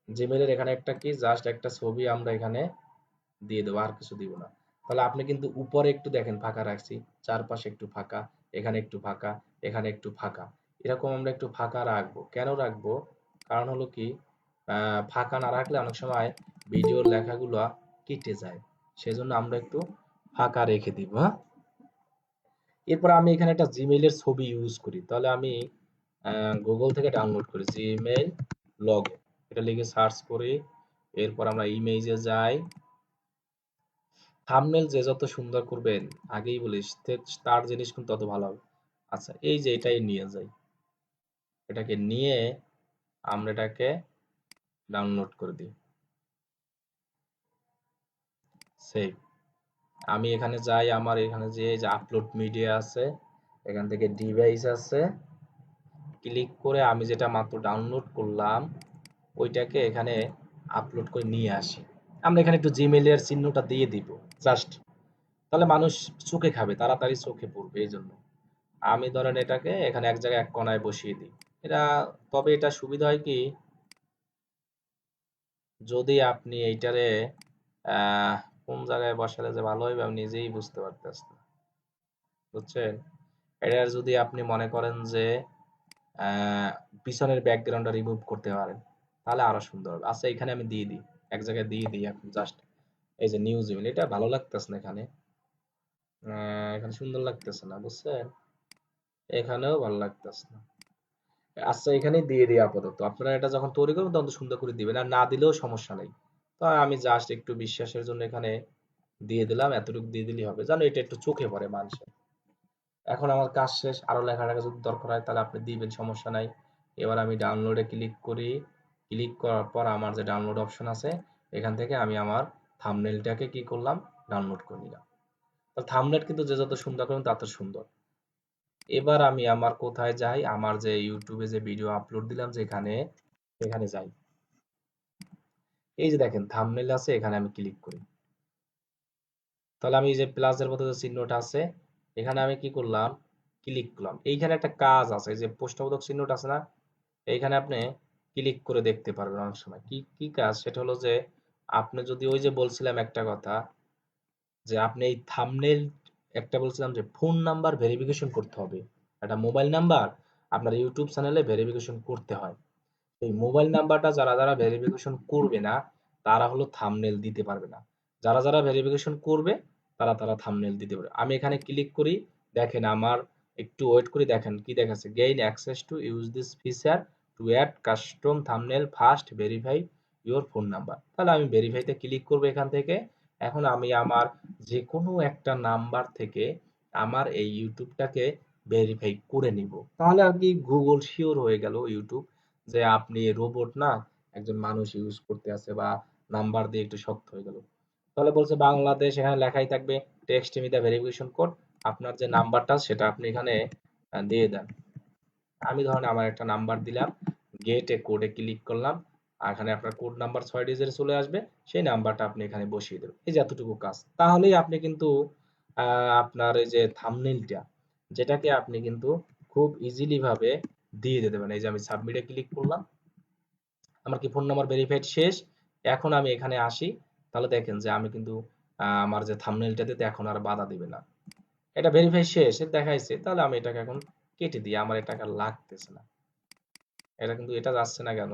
জিমেইলের এখানে একটা কি জাস্ট একটা ছবি আমরা এখানে দিয়ে দেবো, আর কিছু দিব না। তাহলে আপনি কিন্তু উপরে একটু দেখেন ফাঁকা রাখছি, চারপাশে একটু ফাঁকা, এখানে একটু ফাঁকা, এখানে একটু ফাঁকা। এরকম আমরা একটু ফাঁকা রাখবো। কেন রাখবো? কারণ হলো কি, ফাঁকা না রাখলে অনেক সময় ভিডিওর লেখাগুলো কেটে যায়। সেজন্য আমরা একটু ফাঁকা রেখে দিব, হ্যাঁ? এরপর আমি এখানে একটা জিমেইলের ছবি ইউজ করি। তাহলে আমি গুগল থেকে ডাউনলোড করি জিমেইল লগো। এটা লিখে সার্চ করি। এরপর আমরা ইমেজে যাই। থাম্বনেল যে যত সুন্দর করবেন, আগেই বলিস তার জিনিস কিন্তু তত ভালো হবে। আচ্ছা, এই যে এটাই নিয়ে যাই, এটাকে নিয়ে আমরা এটাকে ডাউনলোড করে দিই। সেভ। আমি এখানে যাই, আমার এখানে যে এই যে আপলোড মিডিয়া আছে, এখান থেকে ডিভাইস আছে, ক্লিক করে আমি যেটা মাত্র ডাউনলোড করলাম ওইটাকে এখানে আপলোড করে নিয়ে আসি। আমরা এখানে একটু জিমেইলের চিহ্নটা দিয়ে দিব জাস্ট, তাহলে মানুষ চোখে খাবে, তাড়াতাড়ি চোখে পড়বে, এই জন্য আমি ধরেন এটাকে এখানে এক জায়গায় এক কোনায় বসিয়ে দিই। এটা, তবে এটা সুবিধা হয় কি, যদি আপনি এইটারে আহ কোন জায়গায় বসালে যে ভালো হবে আমি নিজেই বুঝতে পারতেছি না, বুঝছেন? এটার যদি আপনি মনে করেন যে আহ পিছনের ব্যাকগ্রাউন্ডটা রিমুভ করতে পারেন, তাহলে আরো সুন্দর হবে। আচ্ছা, এখানে আমি দিয়ে দিই, এক জায়গায় দিয়ে দিই এখন জাস্ট। এই যে নিউজ ইমেল, এটা ভালো লাগতেছে না এখানে, এখানে সুন্দর লাগতেছে না, বুঝছেন? এখানেও ভালো লাগতেছে না। আচ্ছা, এখানেই দিয়ে দিই আপাতত। আপনারা এটা যখন তৈরি করবেন তখন তো সুন্দর করে দিবেন, আর না দিলেও সমস্যা নেই। তো আমি জাস্ট একটু বিশ্বাসের জন্য এখানে দিয়ে দিলাম, এতটুকু দিয়ে দিলেই হবে, জানো এটা একটু চোখে পড়ে মানুষের। এখন আমার কাজ শেষ, আরো লেখাটা যদি দরকার হয় তাহলে আপনি দিবেন, সমস্যা নাই। এবার আমি ডাউনলোডে ক্লিক করি। ক্লিক করার পর আমার যে ডাউনলোড অপশন আছে, এখান থেকে আমি আমার থাম্বনেলটাকে কি করলাম, ডাউনলোড করে নিলাম। তো থাম্বনেল কিন্তু যে যত সুন্দর করবেন তত সুন্দর। এবার আমি আমার কোথায় যাই, আমার যে ইউটিউবে যে ভিডিও আপলোড দিলাম যেখানে, এখানে যাই। এই যে দেখেন থাম্বনেল আছে, এখানে আমি ক্লিক করি। তাহলে আমি এই যে প্লাসের মতো যে চিহ্নটা আছে, এখানে আমি কি করলাম, ক্লিক করলাম। এইখানে একটা কাজ আছে, এই যে প্রশ্নবোধক চিহ্নটা আছে না, এইখানে আপনি ক্লিক করে দেখতে পারবেন অনেক সময়। কি কি কাজ, সেটা হলো যে আপনি যদি ওই যে বলছিলাম একটা কথা, যে আপনি এই থাম্বনেল, একটা বলছিলাম যে ফোন নাম্বার ভেরিফিকেশন করতে হবে, একটা মোবাইল নাম্বার আপনার ইউটিউব চ্যানেলে ভেরিফিকেশন করতে হয়। এই মোবাইল নাম্বারটা যারা যারা ভেরিফিকেশন করবে না, তারা হলো থাম্বনেল দিতে পারবে না। যারা যারা ভেরিফিকেশন করবে, তারা তারা থাম্বনেল দিতে পারবে। আমি এখানে ক্লিক করি, দেখেন আমার, একটু ওয়েট করে দেখেন কি দেখাচ্ছে, gain access to use this feature to add custom thumbnail first verify your phone number. তাহলে আমি ভেরিফাইতে ক্লিক করব এখান থেকে। এখন আমি আমার যে কোনো একটা নাম্বার থেকে আমার এই ইউটিউবটাকে ভেরিফাই করে নিব। তাহলে আর কি গুগল শিওর হয়ে গেল, ইউটিউব, যে আপনি রোবট না, একজন মানুষ ইউজ করতে আছে, বা নাম্বার দিয়ে একটু শক্ত হয়ে গেল। তাহলে বলছে বাংলাদেশ, এখানে লেখাই থাকবে টেক্সট মিডিয়া ভেরিফিকেশন কোড, আপনার যে নাম্বারটা সেটা আপনি এখানে দিয়ে দেন। আমি ধরেন আমার একটা নাম্বার দিলাম, গেট এ কোডে ক্লিক করলাম, আর এখানে আপনার কোড নাম্বার 6 ডিজিট চলে আসবে, সেই নাম্বারটা আপনি এখানে বসিয়ে দেবেন। এই যে এতটুকু কাজ, তাহলেই আপনি কিন্তু আপনার এই যে থাম্বনেইলটা, যেটাকে আপনি কিন্তু খুব ইজিলি ভাবে দিয়ে দিতে পারেন। এই যে আমি সাবমিটে ক্লিক করলাম, আমার কি ফোন নাম্বার ভেরিফাইড শেষ। এখন আমি এখানে আসি, তাহলে দেখেন যে আমি কিন্তু আমার যে থাম্বনেইলটা দিতে এখন আর বাধা দিবে না, এটা ভেরিফাই শেষ এটা দেখাইছে। তাহলে আমি এটাকে এখন কেটে দিই, আমার এটা আর লাগতেছে না। এটা কিন্তু এটা যাচ্ছে না কেন?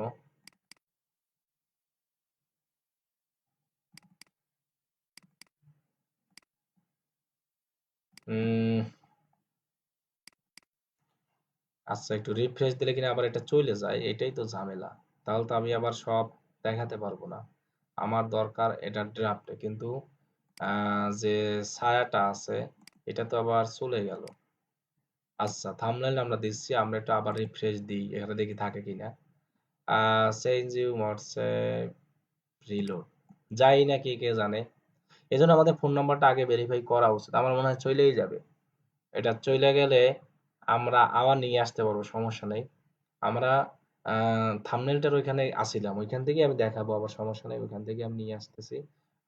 উম, আচ্ছা, একটু রিফ্রেশ দিলে কিনা আবার এটা চলে যায়, এটাই তো ঝামেলা। তাহলে তো আমি আবার সব দেখাতে পারবো না। আমার দরকার এটা ড্রাফটে, কিন্তু যে ছায়াটা আছে এটা তো আবার চলে গেল। আচ্ছা, থাম্বনেইল আমরা দিচ্ছি, আমরা এটা আবার রিফ্রেশ দিই, এখানে দেখি থাকে কিনা। চেঞ্জ ইউ হোয়াটসঅ্যাপ রিলোড, যাই না কি কে জানে। এজন্য আমাদের ফোন নাম্বারটা আগে ভেরিফাই করা উচিত, আমার মনে হয় চলেই যাবে। এটা চলে গেলে আমরা আবার নিয়ে আসতে পারবো, সমস্যা নেই। আমরা থাম্বনেলটার ওইখানে আসিলাম, ওইখান থেকে আমি দেখাবো, আবার সমস্যা নেই, ওইখান থেকে আমি নিয়ে আসতেছি।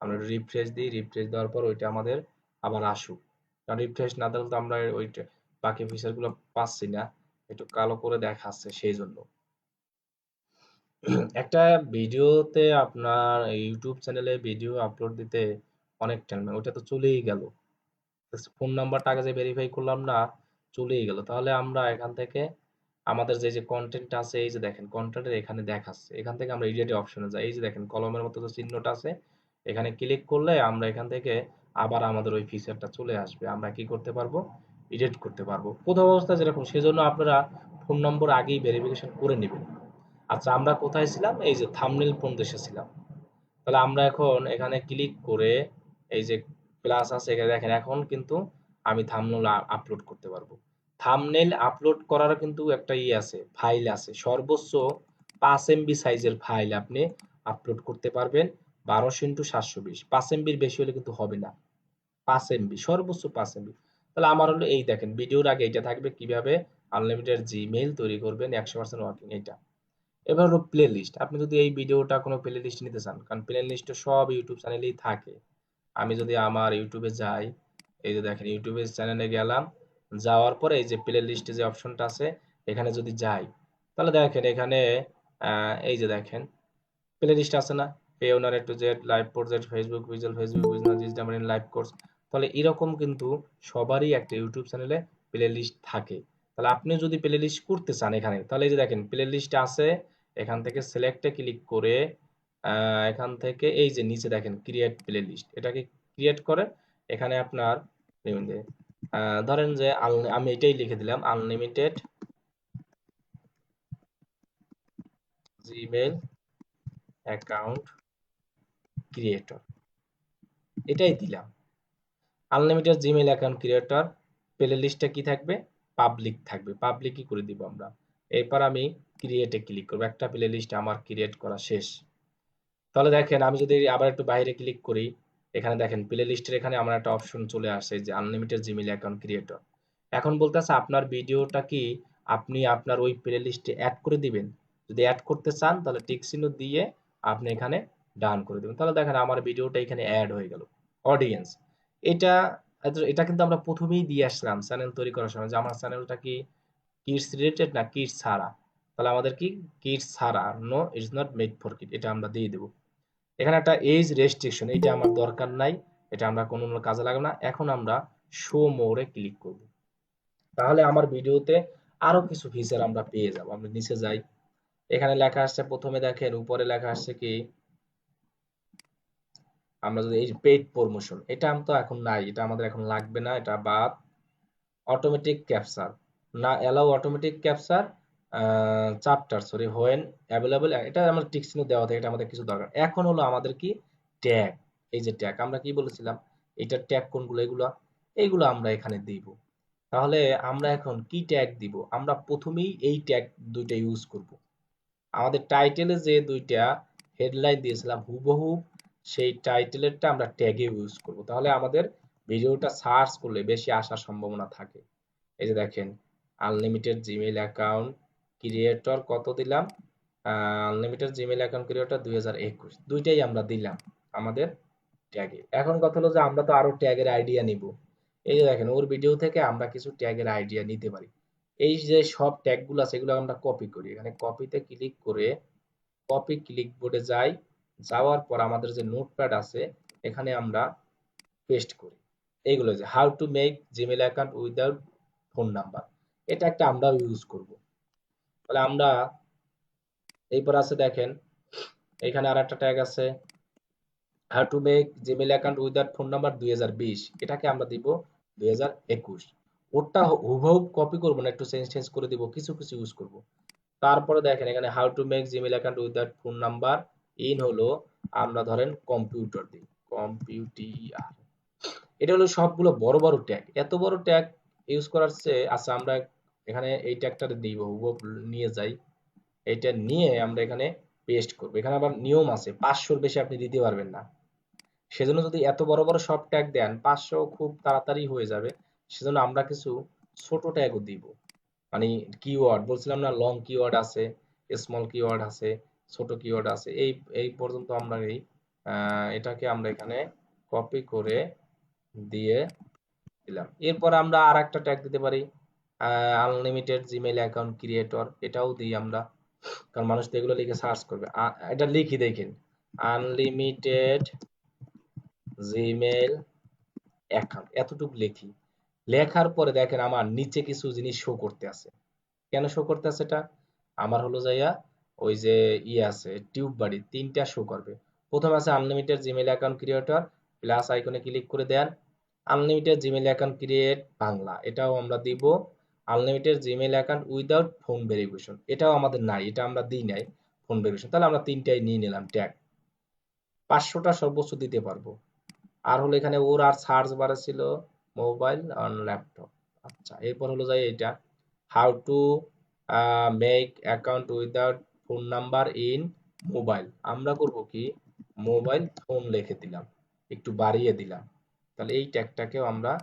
আমরা রিফ্রেশ দিই, রিফ্রেশ দেওয়ার পর ওইটা আমাদের আবার আসুক, কারণ রিফ্রেশ না দিলে তো আমরা ওইটা বাকি ফিচারগুলো পাচ্ছি না, একটু কালো করে দেখাচ্ছে সেই জন্য। একটা ভিডিওতে আপনার ইউটিউব চ্যানেলে ভিডিও আপলোড দিতে অনেক টাইম লাগে, ওটা তো চলেই গেল। ফোন নাম্বারটা আগে যে ভেরিফাই করলাম না, চলেই গেল। তাহলে আমরা এখান থেকে আমাদের যে কন্টেন্ট আছে, এই যে দেখেন কন্টেন্টের এখানে দেখাচ্ছে, এখান থেকে আমরা এডিট অপশনে যাই, এই যে দেখেন কলমের মতো যে চিহ্নটা আছে, এখানে ক্লিক করলে আমরা এখান থেকে আবার আমাদের ওই ফিচারটা চলে আসবে, আমরা কি করতে পারবো, এডিট করতে পারবো প্রথম অবস্থা যেরকম। সেজন্য আপনারা ফোন নম্বর আগেই ভেরিফিকেশন করে নেবেন। আচ্ছা, আমরা কোথায় ছিলাম, এই যে থাম্বনেল পর্যন্ত এসেছিলাম। তাহলে আমরা এখন এখানে ক্লিক করে এই যে প্লাস আছে এখানে দেখেন, এখন কিন্তু আমি থাম্বনেল আপলোড করতে পারবো। থাম্বনেল আপলোড করার কিন্তু একটা আছে, ফাইল আছে, সর্বোচ্চ 5 MB সাইজের ফাইল আপনি আপলোড করতে পারবেন, 12x720। 5 MB বেশি হলে কিন্তু হবে না, 5 MB সর্বোচ্চ 5 MB। তাহলে আমার হলো এই দেখেন, ভিডিওর আগে এটা থাকবে কিভাবে আনলিমিটেড জিমেইল তৈরি করবেন 100% ওয়ার্কিং, এটা। এবার হলো প্লে লিস্ট, আপনি যদি এই ভিডিওটা কোনো প্লে লিস্ট নিতে চান, কারণ প্লে লিস্টে সব ইউটিউব চ্যানেলেই থাকে। আমি যদি আমার ইউটিউবে যাই, এই যে দেখেন ইউটিউবের চ্যানেলে গেলাম, যাওয়ার পরে এই যে প্লে লিস্টে যে অপশনটা আছে, এখানে যদি যাই, তাহলে দেখেন এখানে এই যে দেখেন প্লে লিস্ট আছে না, pay owner to Z, live project, Facebook visual, Facebook business, digital marketing, live course. তাহলে এরকম কিন্তু সবারই একটা ইউটিউব চ্যানেলে প্লে লিস্ট থাকে। তাহলে আপনি যদি প্লে লিস্ট করতে চান এখানে, তাহলে এই যে দেখেন প্লে লিস্ট আছে, এখান থেকে সিলেক্টে ক্লিক করে এখান থেকে এই যে নিচে দেখেন ক্রিয়েট প্লে লিস্ট, এটাকে ক্রিয়েট করে এখানে আপনার ধরেন যে আমি এটাই লিখে দিলাম, আনলিমিটেড জিমেইল অ্যাকাউন্ট ক্রিয়েটর, এটাই দিলাম। Unlimited Gmail account creator, play লিস্টটা কি থাকবে, পাবলিক থাকবে, পাবলিকই করে দিব আমরা। এরপর আমি ক্রিয়েটে ক্লিক করবো, একটা প্লে লিস্ট আমার ক্রিয়েট করা শেষ। তাহলে দেখেন আমি যদি আবার একটু বাইরে ক্লিক করি, এখানে দেখেন প্লে লিস্টের এখানে আমার একটা অপশন চলে আসে যে আনলিমিটেড জিমেইল অ্যাকাউন্ট ক্রিয়েটর। এখন বলতেছে আপনার ভিডিওটা কি আপনি আপনার ওই প্লে লিস্টে অ্যাড করে দিবেন। যদি অ্যাড করতে চান তাহলে টিক চিহ্ন দিয়ে আপনি এখানে ডান করে দিবেন। তাহলে দেখেন আমার ভিডিওটা এখানে অ্যাড হয়ে গেল। অডিয়েন্স, এটা এটা কিন্তু আমরা প্রথমেই দিয়ে আসলাম চ্যানেল তৈরি করার সময়, যে আমার চ্যানেলটা কি কিডস রিলেটেড না কিডস ছাড়া। তাহলে আমাদের কি কিডস ছাড়া, no it's not made for kid, এটা আমরা দিয়ে দেবো। এখানে একটা এজ রেস্ট্রিকশন, এটা আমার দরকার নাই, এটা আমরা কোনো কাজে লাগাবো না। এখন আমরা শো মোরে ক্লিক করব, তাহলে আমার ভিডিওতে আরো কিছু ফিচার আমরা পেয়ে যাব। আমরা নিচে যাই, এখানে লেখা আসছে, প্রথমে দেখেন উপরে লেখা আসছে কি, আমরা যদি এই পেইড প্রমোশন, এটা আমি তো এখন নাই, এটা আমাদের এখন লাগবে না, এটা বাদ। অটোমেটিক ক্যাপচার, না allow automatic capture chapter, sorry when available, এটা আমার টিক চিহ্ন দেওয়া থাকে, এটা আমাদের কিছু দরকার। এখন হলো আমাদের কি ট্যাগ, এই যে ট্যাগ আমরা কি বলেছিলাম, এটার ট্যাগ কোনগুলো, এইগুলো আমরা এখানে দিব। তাহলে আমরা এখন কি ট্যাগ দিব, আমরা প্রথমেই এই ট্যাগ দুইটা ইউজ করব। আমাদের টাইটেলে যে দুইটা হেডলাইন দিয়েছিলাম হুবহু সেই টাইটেলেরটা আমরা ট্যাগে ইউজ করব, তাহলে আমাদের ভিডিওটা সার্চ করলে বেশি আসার সম্ভাবনা থাকে। এই যে দেখেন আনলিমিটেড জিমেইল অ্যাকাউন্ট ক্রিয়েটর কত দিলাম, আনলিমিটেড জিমেইল অ্যাকাউন্ট ক্রিয়েটর 2021, দুইটাই আমরা দিলাম আমাদের ট্যাগে। এখন কথা হলো যে আমরা তো আরো ট্যাগের আইডিয়া নিব। এই যে দেখেন ওর ভিডিও থেকে আমরা কিছু ট্যাগের আইডিয়া নিতে পারি। এই যে সব ট্যাগগুলো আছে এগুলো আমরা কপি করি, এখানে কপিতে ক্লিক করে কপি ক্লিকবোর্ডে যাই, যাওয়ার পর আমাদের যে নোটপ্যাড আছে এখানে আমরা পেস্ট করি। এইগুলো যে how to make Gmail account without phone number, এটা একটা আমরা ইউজ করব। তাহলে আমরা এরপর আছে দেখেন এখানে আর একটা ট্যাগ আছে how to make Gmail account without phone number 2020, এটাকে আমরা দিব 2021। ওটা হুবহু কপি করবো না, একটু চেঞ্জ চেঞ্জ করে দিব, কিছু কিছু ইউজ করব। তারপরে দেখেন এখানে how to make Gmail account without phone number in হলো আমরা ধরেন কম্পিউটার দিই, কম্পিউটিআর। এটা হলো সবগুলো বড় বড় ট্যাগ, এত বড় ট্যাগ ইউজ করার চেয়ে আচ্ছা আমরা এখানে এই ট্যাগটা দিব, নিয়ে যাই, এটা নিয়ে আমরা এখানে পেস্ট করব। এখানে আবার নিয়ম আছে, 500-র বেশি আপনি দিতে পারবেন না। সেজন্য যদি এত বড় বড় সব ট্যাগ দেন 500 খুব তাড়াতাড়ি হয়ে যাবে, সেজন্য আমরা কিছু ছোট ট্যাগও দিব। মানে কিওয়ার্ড বলছিলাম না, লং কিওয়ার্ড আছে, স্মল কিওয়ার্ড আছে, ছোট কিওয়ার্ড আছে, এই এই পর্যন্ত আমরা এটাকে আমরা এখানে কপি করে দিয়ে দিলাম। এরপর আমরা আর একটা ট্যাগ দিতে পারি, আনলিমিটেড জিমেইল অ্যাকাউন্ট ক্রিয়েটর, এটাও দিই আমরা, কারণ মানুষ তো এগুলো লিখে সার্চ করবে। এটা লিখি দেখেন, আনলিমিটেড জিমেইল অ্যাকাউন্ট, এতটুকু লিখি। লেখার পরে দেখেন আমার নিচে কিছু জিনিস শো করতে আছে। কেন শো করতে আছে এটা? আমার হলো যাইয়া ওই যে আছে টিউব বাড়ি, তিনটা শো করবে। প্রথম আছে unlimited Gmail account creator, plus আইকনে ক্লিক করে দেন, unlimited Gmail account create Bangla, এটাও আমরা দিব। Unlimited Gmail account without phone verification, এটাও আমাদের নাই, এটা আমরা দিই নাই ফোন ভেরিফিকেশন, তাহলে আমরা তিনটাই নিয়ে নিলাম ট্যাগ। 500টা সর্বোচ্চ দিতে পারবো। আর হলো এখানে ওর আর সার্চ বারে ছিল মোবাইল অন ল্যাপটপ। আচ্ছা, এরপর হলো যাই এটা, how to make account without phone number in mobile, আমরা করব কি মোবাইল ফোন লিখে দিলাম, একটু বাড়িয়ে দিলাম, তাহলে এই ট্যাগটাকেও আমরা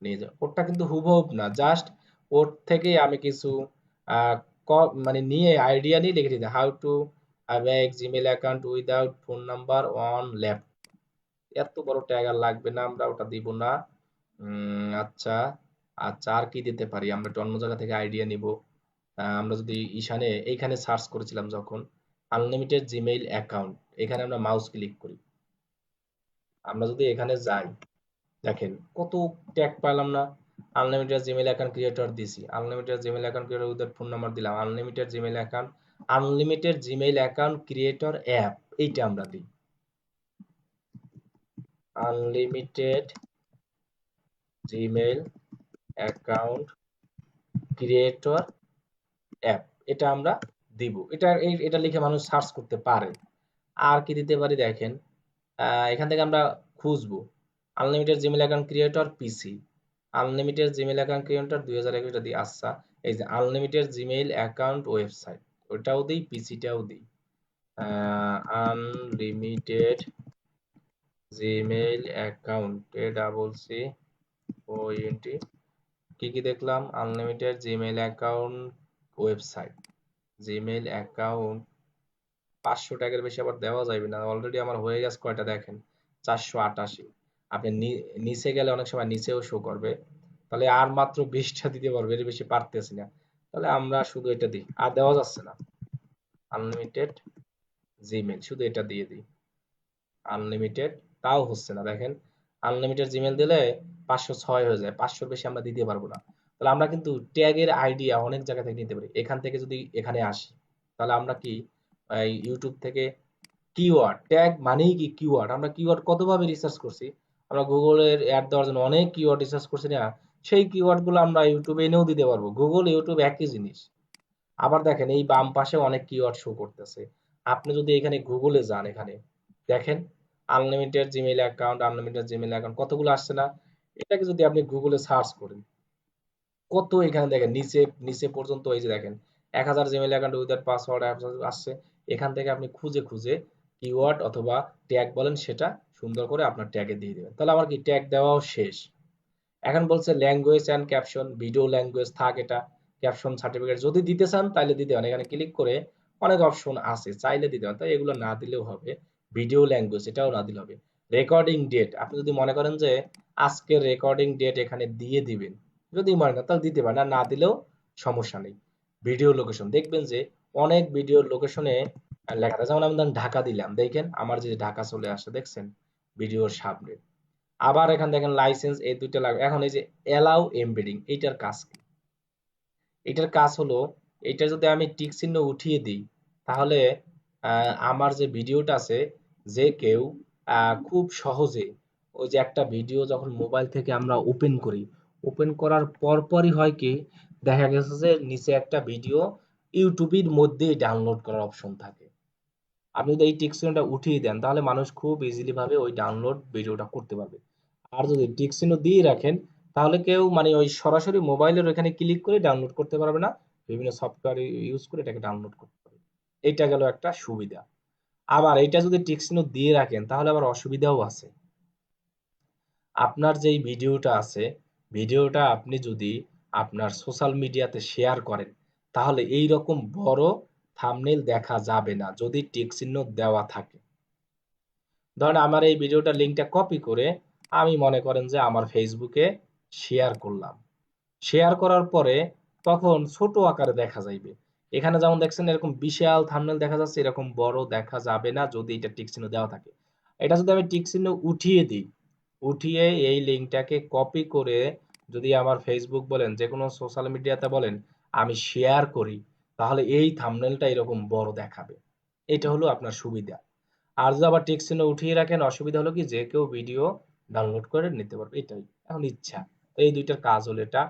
নিয়ে যাব। ওরটা কিন্তু হুবহু না, জাস্ট ওর থেকেই আমি কিছু আহ, মানে নিয়ে আইডিয়া নিয়ে লিখে দিতে, how to make Gmail account without phone number on laptop. এত বড় ট্যাগ আর লাগবে না, আমরা ওটা দিব না। আচ্ছা, আচ্ছা আর কি দিতে পারি, আমরা একটু অন্য জায়গা থেকে আইডিয়া নিব। আমরা যদি ঈশানে এইখানে সার্চ করেছিলাম যখন আনলিমিটেড জিমেইল অ্যাকাউন্ট, এখানে আমরা মাউস ক্লিক করি, আমরা যদি এখানে যাই দেখেন কত ট্যাগ পাইলাম না। আনলিমিটেড জিমেইল অ্যাকাউন্ট ক্রিয়েটর দিছি, unlimited Gmail account creator without phone number দিলাম, unlimited Gmail account, unlimited Gmail account creator app, এইটা আমরা দিই, unlimited Gmail account creator app, এটা আমরা দিব। এটা লিখে মানুষ সার্চ করতে পারে। আর কি দিতে পারি দেখেন, এখান থেকে আমরা খুঁজবো আনলিমিটেড জিমেইল অ্যাকাউন্ট ক্রিয়েটর পিসি, আনলিমিটেড জিমেইল অ্যাকাউন্ট ক্রিয়েটর 2021 দিই। আচ্ছা, এই যে আনলিমিটেড জিমেইল অ্যাকাউন্ট ওয়েবসাইট, ওটাও দিই, পিসিটাও দিই, আনলিমিটেড জিমেইল অ্যাকাউন্ট ACCOINT, কি কি দেখলাম, unlimited Gmail account website, Gmail account, 500 ট্যাগের বেশি আবার দেওয়া যাবে না, অলরেডি আমার হয়ে গেছে কয়টা দেখেন, 488। আপনি নিচে গেলে অনেক সময় নিচেও শো করবে, তাহলে আর মাত্র 20টা দিতে পারবে, এর বেশি পারতেছি না, তাহলে আমরা শুধু এটা দিই, আর দেওয়া যাচ্ছে না, আনলিমিটেড জিমেইল শুধু এটা দিয়ে দিই, আনলিমিটেড, তাও হচ্ছে না দেখেন, আনলিমিটেড জিমেইল দিলে 506 হয়ে যায়, 500-র বেশি আমরা দিতে পারবো না। তাহলে আমরা কিন্তু ট্যাগের আইডিয়া অনেক জায়গা থেকে নিতে পারি। এখান থেকে যদি এখানে আসি, তাহলে আমরা কি ইউটিউব থেকে কিওয়ার্ড, ট্যাগ মানেই কি কিওয়ার্ড, আমরা কিওয়ার্ড কতভাবে রিসার্চ করছি, আমরা গুগলের অ্যাড দেওয়ার জন্য অনেক কিওয়ার্ড রিসার্চ করছি না, সেই কিওয়ার্ড গুলো আমরা ইউটিউবে এনেও দিতে পারবো, গুগল ইউটিউব একই জিনিস। আবার দেখেন এই বাম পাশে অনেক কিওয়ার্ড শো করতেছে, আপনি যদি এখানে গুগলে যান, এখানে দেখেন unlimited Gmail account, unlimited Gmail account কতগুলো আসছে না, এটাকে যদি আপনি গুগলে সার্চ করেন, কত এখানে দেখেন নিচে নিচে পর্যন্ত, এই যে দেখেন 1000 জিমেইল অ্যাকাউন্ট উইদাউট পাসওয়ার্ড আসছে। এখান থেকে আপনি খুঁজে খুঁজে কিওয়ার্ড অথবা ট্যাগ বলেন, সেটা সুন্দর করে আপনার ট্যাগে দিয়ে দিবেন, তাহলে আমার কি ট্যাগ দেওয়াও শেষ। এখন বলছে language and caption, video language থাক, এটা ক্যাপশন সার্টিফিকেট যদি দিতে চান তাহলে দিতে পারেন, এখানে ক্লিক করে অনেক অপশন আছে, চাইলে দিতে পারেন, তাই এগুলো না দিলেও হবে। ভিডিও ল্যাঙ্গুয়েজ এটাও না দিলে হবে। রেকর্ডিং ডেট, আপনি যদি মনে করেন যে আজকের রেকর্ডিং ডেট এখানে দিয়ে দিবেন, যদি মনে করেন তাহলে দিতে পারেন, আর না দিলেও সমস্যা নেই। ভিডিও লোকেশন, দেখবেন যে অনেক ভিডিওর লোকেশনে লেখা থাকে, যেমন আমি ধরেন ঢাকা দিলাম, দেখেন আমার যে ঢাকা চলে আসে, দেখছেন ভিডিওর সামনে। আবার এখানে দেখেন লাইসেন্স, এই দুইটা লাগবে। এখন এই যে অ্যালাউ এমবেডিং, এইটার কাজ কি? এটার কাজ হলো, এটা যদি আমি টিক চিহ্ন উঠিয়ে দিই, তাহলে আমার যে ভিডিওটা আছে, যে কেউ খুব সহজে ওই যে একটা ভিডিও যখন মোবাইল থেকে আমরা ওপেন করি, ওপেন করার পরপরই হয় কি, দেখা গেছে যে নিচে একটা ভিডিও ইউটিউবের মধ্যেই ডাউনলোড করার অপশন থাকে। আপনি যদি এই টিক চিহ্নটা উঠিয়ে দেন, তাহলে মানুষ খুব ইজিলি ভাবে ওই ডাউনলোড ভিডিওটা করতে পারবে। আর যদি টিক চিহ্ন দিয়ে রাখেন, তাহলে কেউ মানে ওই সরাসরি মোবাইলের ওখানে ক্লিক করে ডাউনলোড করতে পারবে না, বিভিন্ন সফটওয়্যার ইউজ করে এটাকে ডাউনলোড করতে পারবে। এটা গেল একটা সুবিধা। আবার এটা যদি টিক চিহ্ন দিয়ে রাখেন, তাহলে আবার অসুবিধাও আছে। আপনার যেই ভিডিওটা আছে, ভিডিওটা আপনি যদি আপনার সোশ্যাল মিডিয়াতে শেয়ার করেন, তাহলে এই রকম বড় থাম্বনেইল দেখা যাবে না যদি টিক চিহ্ন দেওয়া থাকে। ধরেন আমার এই ভিডিওটার লিঙ্কটা কপি করে আমি মনে করেন যে আমার ফেসবুকে শেয়ার করলাম। শেয়ার করার পরে তখন ছোট আকারে দেখা যাইবে। এখানে যেমন দেখছেন এরকম বিশাল থাম্বনেল দেখা যাচ্ছে, এরকম বড় দেখা যাবে না যদি এটা টিক চিহ্ন দেওয়া থাকে। এটা যদি আমি টিক চিহ্ন উঠিয়ে দিই, উঠিয়ে এই লিঙ্কটাকে কপি করে যদি আমার ফেসবুক বলেন যে কোনো সোশ্যাল মিডিয়াতে বলেন আমি শেয়ার করি, তাহলে এই থাম্বনেলটা এরকম বড় দেখাবে। এটা হলো আপনার সুবিধা। আর যদি আবার টেক্সট চিহ্ন উঠিয়ে রাখেন, অসুবিধা হলো কি যে কেউ ভিডিও ডাউনলোড করে নিতে পারবে, এটাই এখন ইচ্ছা। তো এই দুইটার কাজ হলো এটা।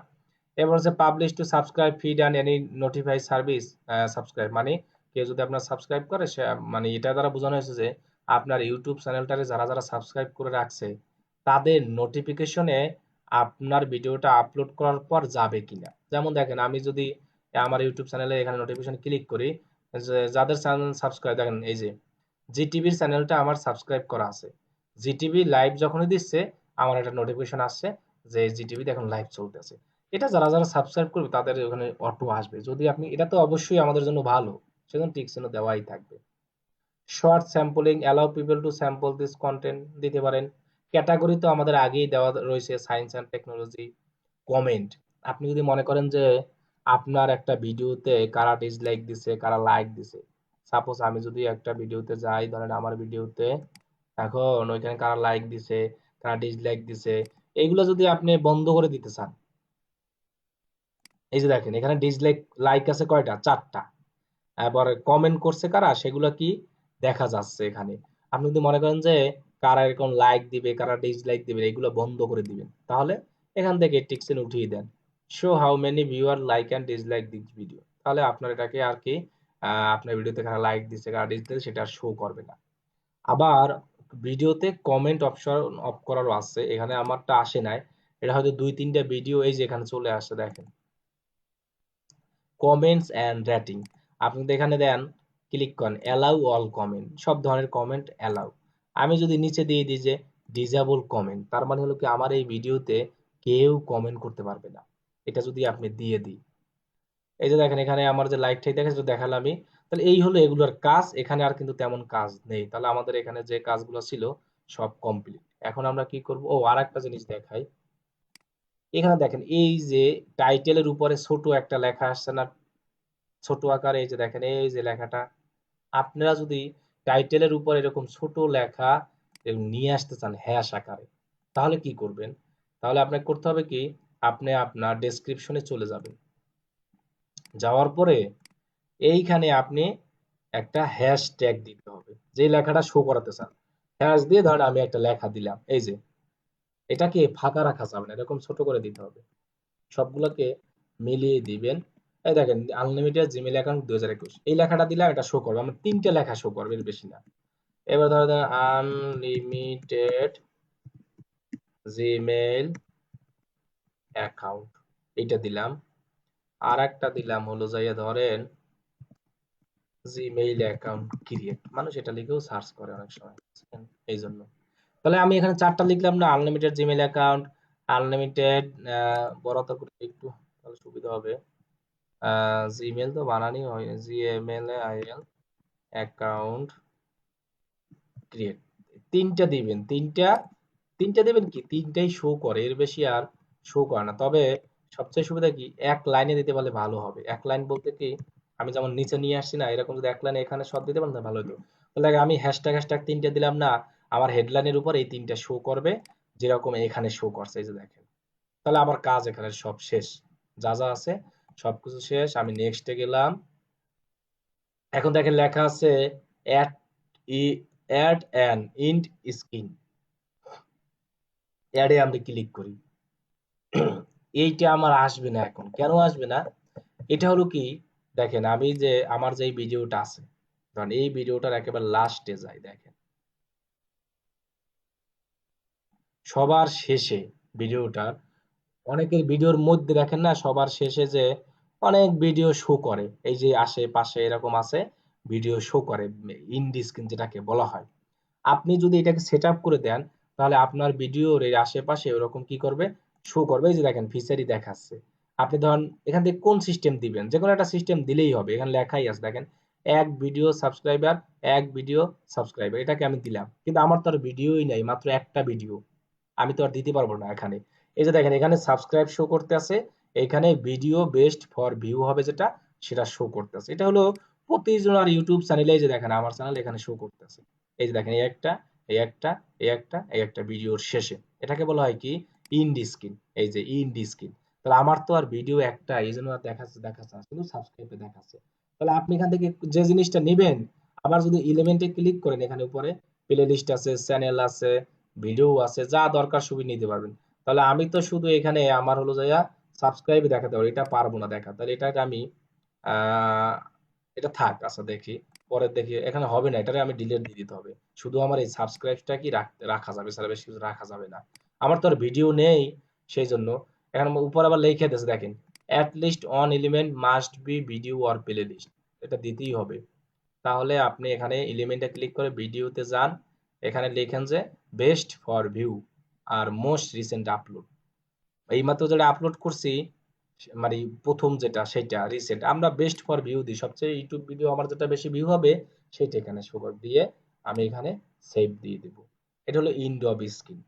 এবার হচ্ছে publish to subscribe feed and any notify service. Subscribe মানে কেউ যদি আপনার সাবস্ক্রাইব করে সে মানে এটা দ্বারা বোঝানো হয়েছে যে আপনার ইউটিউব চ্যানেলটারে যারা যারা সাবস্ক্রাইব করে রাখছে তাদের নোটিফিকেশনে আপনার ভিডিওটা আপলোড করার পর যাবে কিনা। যেমন দেখেন আমি যদি আমার ইউটিউব চ্যানেলে এখানে নোটিফিকেশন ক্লিক করি, যে যাদের চ্যানেল সাবস্ক্রাইব দেখেন এই যে জিটিভির চ্যানেলটা আমার সাবস্ক্রাইব করা আছে। জিটিভি লাইভ যখনই দিচ্ছে আমার একটা নোটিফিকেশন আসছে যে জিটিভিতে এখন লাইভ চলতেছে। এটা যারা যারা সাবস্ক্রাইব করবে তাদের ওখানে অটো আসবে। যদি আপনি এটা তো অবশ্যই আমাদের জন্য ভালো, সেজন্য টিক চিহ্ন দেওয়াই থাকবে। Short sampling allow people to sample this content দিতে পারেন। ক্যাটাগরি তো আমাদের আগেই দেওয়া রয়েছে, সায়েন্স অ্যান্ড টেকনোলজি। কমেন্ট, আপনি যদি মনে করেন যে আপনার একটা ভিডিওতে কারা ডিসলাইক দিছে কারা লাইক দিছে, সাপোজ আমি যদি একটা ভিডিওতে যাই, ধরেন আমার ভিডিওতে এখন ওইখানে কারা লাইক দিছে কারা ডিসলাইক দিছে এইগুলো যদি আপনি বন্ধ করে দিতে চান, এই যে দেখেন এখানে ডিসলাইক লাইক আছে কয়টা, 4টা। এবার কমেন্ট করছে কারা সেগুলো কি দেখা যাচ্ছে এখানে। আপনি যদি মনে করেন যে কারা এরকম লাইক দিবে কারা ডিসলাইক দিবে এগুলো বন্ধ করে দিবেন, তাহলে এখান থেকে টিকসেন উঠিয়ে দেন। Show how many viewer like and dislike this video, তাহলে আপনার এটাকে আর কি আপনার ভিডিওতে কারা লাইক দিচ্ছে কারা ডিসলাইক সেটা শো করবে না। আবার ভিডিওতে কমেন্ট অপশন অফ করারও আছে, এখানে আমারটা আসে নাই। এটা হয়তো 2-3টা ভিডিও এই যে এখানে চলে আসছে দেখেন, কমেন্টস এন্ড রেটিং। আপনি যদি এখানে দেন ক্লিক করেন অ্যালাউ অল কমেন্ট, সব ধরনের কমেন্ট অ্যালাউ। আমি যদি নিচে দিয়ে দিই যে ডিসেবল কমেন্ট, তার মানে হলো কি আমার এই ভিডিওতে কেউ কমেন্ট করতে পারবে না। এটা যদি আপনি দিয়ে দিই, এই যে দেখেন এখানে আমার যে লাইকটাই দেখে যেটা দেখালাম আমি, তাহলে এই হলো এগুলোর কাজ। এখানে আর কিন্তু তেমন কাজ নেই। তাহলে আমাদের এখানে যে কাজগুলো ছিল সব কমপ্লিট। এখন আমরা কি করব, ও আরেকটা জিনিস দেখাই। এখানে দেখেন এই যে টাইটেলের উপরে ছোট একটা লেখা আসছে না, ছোট আকারে, এই যে দেখেন এই যে লেখাটা। আপনারা যদি টাইটেলের উপর এরকম ছোট লেখা এরকম নিয়ে আসতে চান হ্যাশ আকারে, তাহলে কি করবেন, তাহলে আপনাকে করতে হবে কি, আপনি আপনার ডেসক্রিপশনে চলে যাবেন। যাওয়ার পরে এইখানে আপনি একটা হ্যাশ ট্যাগ দিতে হবে যে লেখাটা শো করাতে চান। হ্যাশ দিয়ে ধরেন আমি একটা লেখা দিলাম, এই যে এটাকে ফাঁকা রাখা যাবে না, এরকম ছোট করে দিতে হবে। সবগুলোকে মিলিয়ে দিবেন। এই দেখেন আনলিমিটেড জিমেইল অ্যাকাউন্ট 2021 এই লেখাটা দিলাম, এটা শো করবে আমার 3টে লেখা শো করবে, এর বেশি না। এবার ধরো দেন আনলিমিটেড জিমেইল অ্যাকাউন্ট, এইটা দিলাম। আর একটা দিলাম হলো যাইয়া ধরেন জিমেইল অ্যাকাউন্ট ক্রিয়েট, মানুষ এটা লিখেও সার্চ করে অনেক সময়, বুঝছেন? এই জন্য তাহলে আমি এখানে 4টা লিখলাম না, আনলিমিটেড জিমেইল অ্যাকাউন্ট, আনলিমিটেড বড় হাতের করে একটু তাহলে সুবিধা হবে। জিমেল তো বানানি হয়, জিএমএল অ্যাকাউন্ট ক্রিয়েট, 3টা দিবেন। তিনটা দিবেন কি 3টাই শো করে, এর বেশি আর শো করে না। তবে সবচেয়ে সুবিধা কি এক লাইনে দিতে পারলে ভালো হবে। এক লাইন বলতে কি আমি যেমন নিচে নিয়ে আসছি না, এরকম যদি এক লাইনে এখানে সব দিতে পারেন তাহলে ভালো হতো। তাহলে আমি হ্যাশট্যাগ হ্যাশট্যাগ 3টা দিলাম না, আমার হেডলাইনের উপর এই 3টা শো করবে যেরকম এখানে শো করছে, এই যে দেখেন। তাহলে আমার কাজ এখানে সব শেষ, যা যা আছে সবকিছু শেষ। আমি নেক্সটে গেলাম। এখন দেখেন লেখা আছে add add an end screen, অ্যাডে আমরা ক্লিক করি। এইটা আমার আসবে না। এখন কেন আসবে না, এটা হলো কি দেখেন আমি যে আমার যে ভিডিওটা আছে, ধরেন এই ভিডিওটার একেবারে লাস্টে যাই, দেখেন সবার শেষে ভিডিওটার, অনেকের ভিডিওর মধ্যে দেখেন না সবার শেষে যে অনেক ভিডিও শো করে, এই যে আশেপাশে এরকম আছে ভিডিও শো করে, ইন্ড স্ক্রিন যেটাকে বলা হয়। আপনি যদি এটাকে সেট আপ করে দেন, তাহলে আপনার ভিডিওর এর আশেপাশে ওরকম কি করবে, শো করবে। এই যে দেখেন ফিচারই দেখাচ্ছে। আপনি ধরেন এখান থেকে কোন সিস্টেম দিবেন, যে কোনো একটা সিস্টেম দিলেই হবে। এখানে লেখাই আছে দেখেন, এক ভিডিও সাবস্ক্রাইবার, এক ভিডিও সাবস্ক্রাইবার, এটাকে আমি দিলাম, কিন্তু আমার তো আর ভিডিওই নাই, মাত্র একটা ভিডিও, আমি তো আর দিতে পারবো না এখানে। এই যে দেখেন এখানে সাবস্ক্রাইব শো করতে আছে, এখানে ভিডিও বেস্ট ফর ভিউ হবে যেটা, সেটা শো করতে আছে। এটা হলো প্রতিজনের ইউটিউব চ্যানেলে, যে দেখেন আমার চ্যানেল এখানে শো করতে আছে। এই যে দেখেন এই একটা, এই একটা, এই একটা, এই একটা ভিডিওর শেষে, এটাকে বলা হয় কি, ইন্ডি স্ক্রিন। এই যে ইন্ডি স্ক্রিন। তাহলে আমার তো আর ভিডিও একটা, এই জন্য আর দেখাচ্ছে না, শুধু সাবস্ক্রাইবে দেখাচ্ছে। তাহলে আপনি এখান থেকে যে জিনিসটা নেবেন, আবার যদি ইলেমেন্টে ক্লিক করেন, এখানে উপরে প্লে লিস্ট আছে, চ্যানেল আছে, ভিডিও আছে, যা দরকার সবই নিতে পারবেন। তাহলে আমি তো শুধু এখানে আমার হলো যাইয়া সাবস্ক্রাইব দেখাতে পারি, এটা পারবো না দেখা। তাহলে এটাকে আমি আহ এটা থাক, আচ্ছা দেখি, পরে দেখি, এখানে হবে না, এটারে আমি ডিলিট দিয়ে দিতে হবে। শুধু আমার এই সাবস্ক্রাইবটা কি রাখা যাবে, ছাড়া বেশি কিছু রাখা যাবে না। আমার তো আর ভিডিও নেই, সেই জন্য এখানে উপর আবার লিখে দিয়েছে দেখেন, at least one element must be video or playlist, এটা দিতেই হবে। তাহলে আপনি এখানে এলিমেন্টে ক্লিক করে ভিডিওতে যান, এখানে লিখেন যে বেস্ট ফর ভিউ আর মোস্ট রিসেন্ট আপলোড। এইমাত্র যেটা আপলোড করছি, মানে প্রথম যেটা সেটা রিসেন্ট, আমরা বেস্ট ফর ভিউ দিই, সবচেয়ে ইউটিউব ভিডিও আমার যেটা বেশি ভিউ হবে সেটা এখানে শো করে দিয়ে আমি এখানে সেভ দিয়ে দেব। এটা হলো ইন্ড অফ স্ক্রিন।